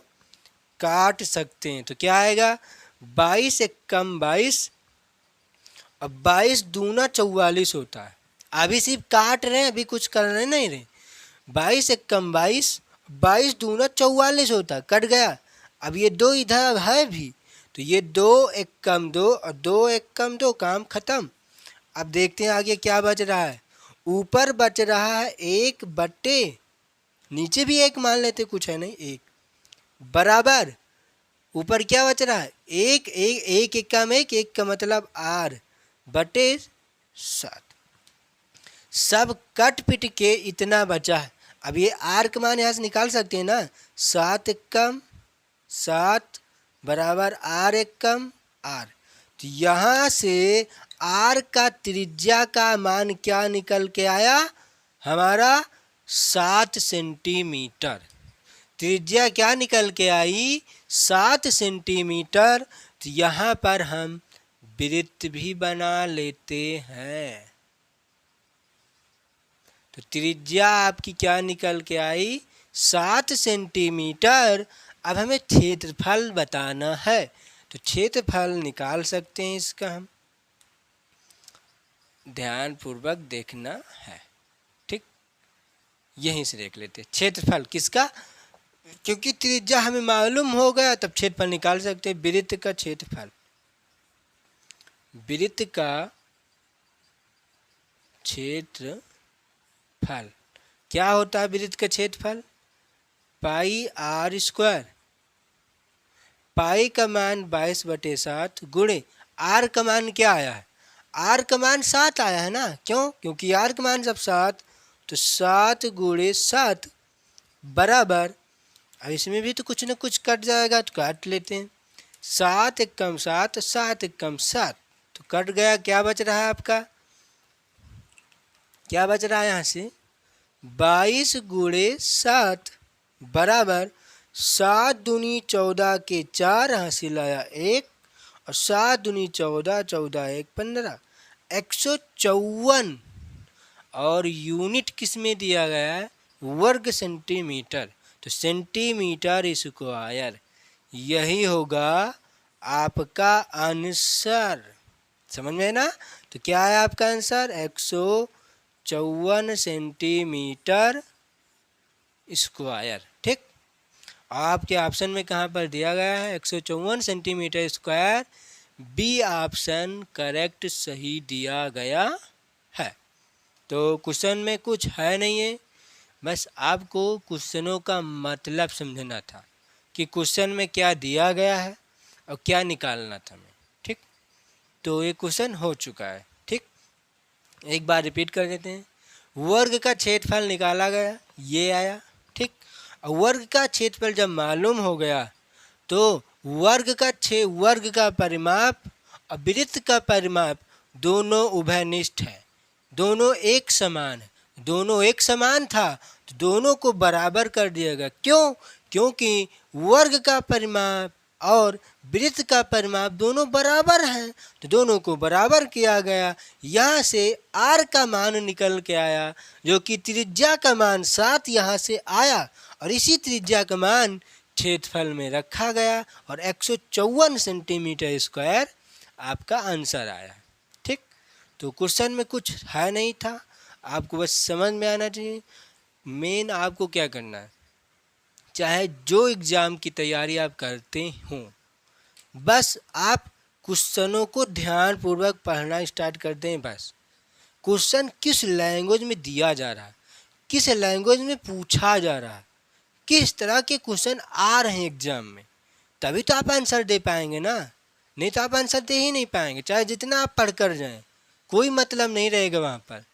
काट सकते हैं। तो क्या आएगा, 22 एकम 22, अब 22 दूना 44 होता है। अभी सिर्फ काट रहे हैं, अभी कुछ करने नहीं रहे। 22 एकम 22, 22 दूना 44 होता है, कट गया। अब ये 2 इधर है भी, तो ये 2 एकम 2 और 2 एकम 2, काम खत्म। अब देखते हैं आगे क्या बच रहा है। ऊपर बच रहा है 1 बटे, नीचे भी 1 मान लेते, कुछ है नहीं, 1 बराबर ऊपर क्या बच रहा है, 1 1 एकम 1, 1 का मतलब r बटे 7। सब कट पिट के इतना बचा है। अब ये r का मान यहाँ से निकाल सकते हैं ना, 7 एकम 7 बराबर r एकम r। तो यहाँ से r का त्रिज्या का मान क्या निकल के आया हमारा, 7 सेंटीमीटर। त्रिज्या क्या निकल के आई, 7 सेंटीमीटर। तो यहाँ पर हम वृत्त भी बना लेते हैं। तो त्रिज्या आपकी क्या निकल के आई, 7 सेंटीमीटर। अब हमें क्षेत्रफल बताना है, तो क्षेत्रफल निकाल सकते हैं इसका हम, ध्यान पूर्वक देखना है, ठीक। यहीं से देख लेते हैं क्षेत्रफल किसका, क्योंकि त्रिज्या हमें मालूम हो गया तब क्षेत्रफल निकाल सकते हैं। वृत्त का क्षेत्रफल, वृत्त का क्षेत्रफल क्या होता है, वृत्त का क्षेत्रफल पाई r स्क्वायर। पाई का मान 22/7 गुणे r का मान क्या आया है, r का मान 7 आया है ना। क्यों? क्योंकि r का मान जब 7, तो 7 गुणे 7 बराबर, अब इसमें भी तो कुछ न कुछ कट जाएगा, तो काट लेते हैं। 7 एकम 7, 7 एकम 7, तो कट गया। क्या बच रहा है आपका, क्या बच रहा है यहाँ से, 22 गुणे 7 बराबर 7 दूनी 14 के 4, हासिल आया 1, और 7 दूनी 14, 14 1 15, 154। और यूनिट किस में दिया गया है, वर्ग सेंटीमीटर। तो सेंटीमीटर स्क्वायर, यही होगा आपका आंसर, समझ में ना। तो क्या है आपका आंसर, 154 सेंटीमीटर स्क्वायर, ठीक। आपके ऑप्शन में कहाँ पर दिया गया है, 154 centimetre square. B option correct, सही दिया गया है। तो क्वेश्चन में कुछ है नहीं है, बस आपको क्वेश्चनों का मतलब समझना था कि क्वेश्चन में क्या दिया गया है और क्या निकालना था हमें, ठीक। तो ये क्वेश्चन हो चुका है, ठीक। एक बार रिपीट कर देते हैं। वर्ग का क्षेत्रफल निकाला गया, ये आया, ठीक। और वर्ग का क्षेत्रफल जब मालूम हो गया तो वर्ग का परिमाप और वृत्त का परिमाप दोनों उभयनिष्ठ है, दोनों एक समान है। दोनों एक समान था तो दोनों को बराबर कर दिया गया। क्यों? क्योंकि वर्ग का परिमाप और वृत्त का परिमाप दोनों बराबर हैं, तो दोनों को बराबर किया गया। यहाँ से r का मान निकल के आया, जो कि त्रिज्या का मान 7 यहाँ से आया, और इसी त्रिज्या का मान क्षेत्रफल में रखा गया, और 154 सेंटीमीटर स्क्वायर आपका आंसर आया, ठीक। तो क्वेश्चन में कुछ है नहीं था, आपको बस समझ में आना चाहिए। मेन आपको क्या करना है, चाहे जो एग्ज़ाम की तैयारी आप करते हों, बस आप क्वेश्चनों को ध्यानपूर्वक पढ़ना स्टार्ट कर दें। बस क्वेश्चन किस लैंग्वेज में दिया जा रहा है, किस लैंग्वेज में पूछा जा रहा है, किस तरह के क्वेश्चन आ रहे हैं एग्ज़ाम में, तभी तो आप आंसर दे पाएंगे ना। नहीं तो आप आंसर दे ही नहीं पाएंगे, चाहे जितना आप पढ़ कर जाएँ, कोई मतलब नहीं रहेगा वहाँ पर,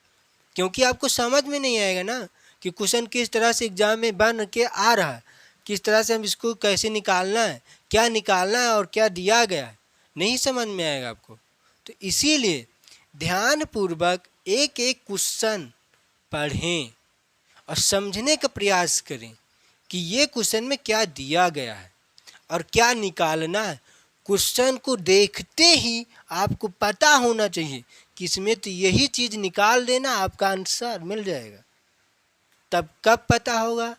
क्योंकि आपको समझ में नहीं आएगा ना कि क्वेश्चन किस तरह से एग्ज़ाम में बन के आ रहा है। किस तरह से हम इसको कैसे निकालना है, क्या निकालना है और क्या दिया गया है, नहीं समझ में आएगा आपको। तो इसीलिए ध्यानपूर्वक एक एक क्वेश्चन पढ़ें और समझने का प्रयास करें कि ये क्वेश्चन में क्या दिया गया है और क्या निकालना है। क्वेश्चन को देखते ही आपको पता होना चाहिए कि इसमें तो यही चीज़ निकाल देना, आपका आंसर मिल जाएगा। तब कब पता होगा?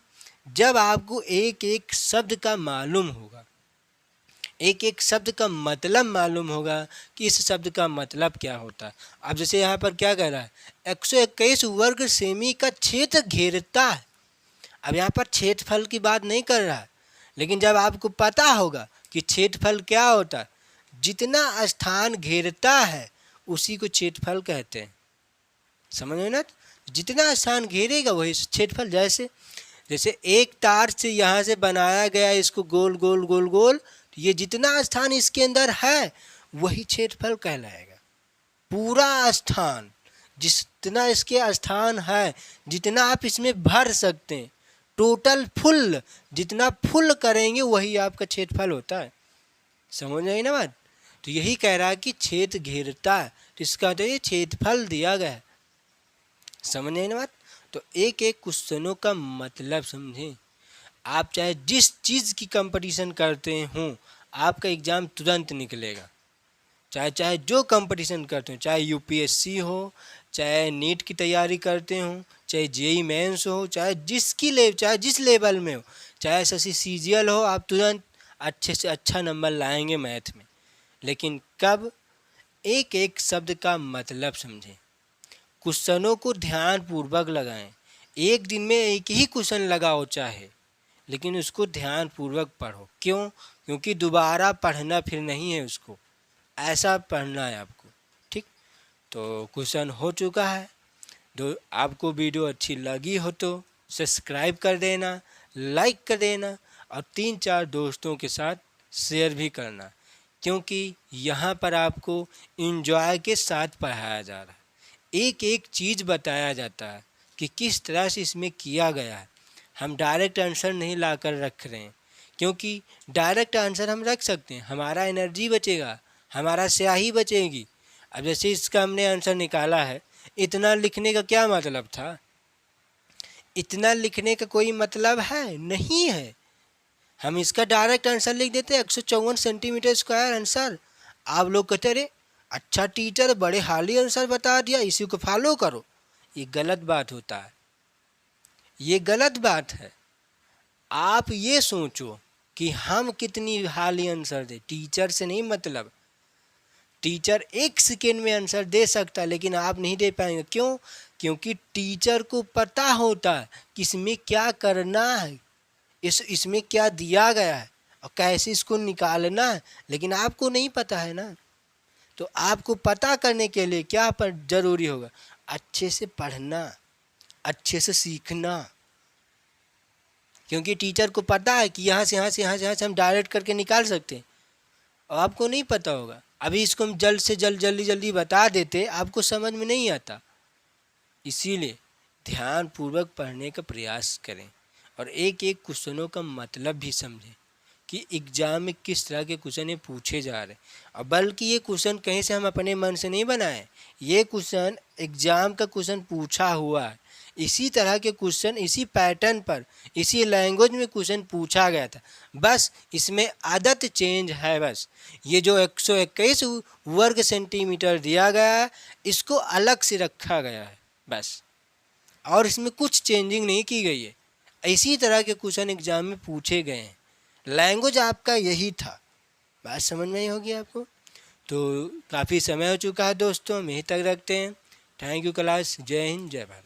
जब आपको एक एक शब्द का मालूम होगा, एक एक शब्द का मतलब मालूम होगा कि इस शब्द का मतलब क्या होता है। अब जैसे यहाँ पर क्या कह रहा है, 121 वर्ग सेमी का क्षेत्र घेरता है। अब यहाँ पर क्षेत्रफल की बात नहीं कर रहा है, लेकिन जब आपको पता होगा कि क्षेत्रफल क्या होता है, जितना स्थान घेरता है उसी को क्षेत्रफल कहते हैं। समझ में ना? जितना स्थान घेरेगा वही क्षेत्रफल। जैसे जैसे एक तार से यहाँ से बनाया गया इसको गोल गोल गोल गोल, तो ये जितना स्थान इसके अंदर है वही क्षेत्रफल कहलाएगा। पूरा स्थान, जितना इसके स्थान है, जितना आप इसमें भर सकते हैं, टोटल फुल, जितना फुल करेंगे वही आपका क्षेत्रफल होता है। समझ आई ना बात? तो यही कह रहा है कि क्षेत्र घेरता है, तो इसका तो ये क्षेत्रफल दिया गया है। समझ आई ना बात? तो एक एक क्वेश्चनों का मतलब समझें। आप चाहे जिस चीज़ की कंपटीशन करते हों, आपका एग्ज़ाम तुरंत निकलेगा। चाहे जो कंपटीशन करते हो, चाहे यूपीएससी हो, चाहे नीट की तैयारी करते हो, चाहे जेई मेंस हो, चाहे जिस लेवल में हो, चाहे एसएससी सीजीएल हो, आप तुरंत अच्छे से अच्छा नंबर लाएंगे मैथ में। लेकिन कब? एक एक शब्द का मतलब समझें, क्वेश्चनों को ध्यानपूर्वक लगाएं। एक दिन में एक ही क्वेश्चन लगाओ चाहे, लेकिन उसको ध्यानपूर्वक पढ़ो। क्यों? क्योंकि दोबारा पढ़ना फिर नहीं है, उसको ऐसा पढ़ना है आपको। ठीक, तो क्वेश्चन हो चुका है। आपको वीडियो अच्छी लगी हो तो सब्सक्राइब कर देना, लाइक कर देना और 3-4 दोस्तों के साथ शेयर भी करना, क्योंकि यहाँ पर आपको एंजॉय के साथ पढ़ाया जा रहा है। एक एक चीज़ बताया जाता है कि किस तरह से इसमें किया गया है। हम डायरेक्ट आंसर नहीं ला कर रख रहे हैं, क्योंकि डायरेक्ट आंसर हम रख सकते हैं, हमारा एनर्जी बचेगा, हमारा स्याही बचेगी। अब जैसे इसका हमने आंसर निकाला है, इतना लिखने का क्या मतलब था? इतना लिखने का कोई मतलब है नहीं है। हम इसका डायरेक्ट आंसर लिख देते हैं 154 सेंटीमीटर स्क्वायर आंसर। आप लोग कहते रहे अच्छा टीचर, बड़े हाली आंसर बता दिया, इसी को फॉलो करो। ये गलत बात होता है, ये गलत बात है। आप ये सोचो कि हम कितनी हाली आंसर दे, टीचर से नहीं मतलब। टीचर 1 सेकेंड में आंसर दे सकता है, लेकिन आप नहीं दे पाएंगे। क्यों? क्योंकि टीचर को पता होता है कि इसमें क्या करना है, इसमें क्या दिया गया है और कैसे इसको निकालना है, लेकिन आपको नहीं पता है ना। तो आपको पता करने के लिए क्या जरूरी होगा? अच्छे से पढ़ना, अच्छे से सीखना। क्योंकि टीचर को पता है कि यहाँ से हम डायरेक्ट करके निकाल सकते हैं, और आपको नहीं पता होगा। अभी इसको हम जल्दी बता देते, आपको समझ में नहीं आता। इसीलिए ध्यानपूर्वक पढ़ने का प्रयास करें और एक एक क्वेश्चनों का मतलब भी समझें कि एग्ज़ाम में किस तरह के क्वेश्चन ये पूछे जा रहे हैं। और बल्कि ये क्वेश्चन कहीं से हम अपने मन से नहीं बनाए, ये क्वेश्चन एग्ज़ाम का क्वेश्चन पूछा हुआ है। इसी तरह के क्वेश्चन, इसी पैटर्न पर, इसी लैंग्वेज में क्वेश्चन पूछा गया था, बस इसमें आदत चेंज है। बस ये जो 121 वर्ग सेंटीमीटर दिया गया है, इसको अलग से रखा गया है बस, और इसमें कुछ चेंजिंग नहीं की गई है। इसी तरह के क्वेश्चन एग्ज़ाम में पूछे गए हैं। लैंग्वेज आपका यही था। बात समझ में ही होगी आपको। तो काफ़ी समय हो चुका है दोस्तों, हम यहीं तक रखते हैं। Thank you class. जय हिंद, जय भारत।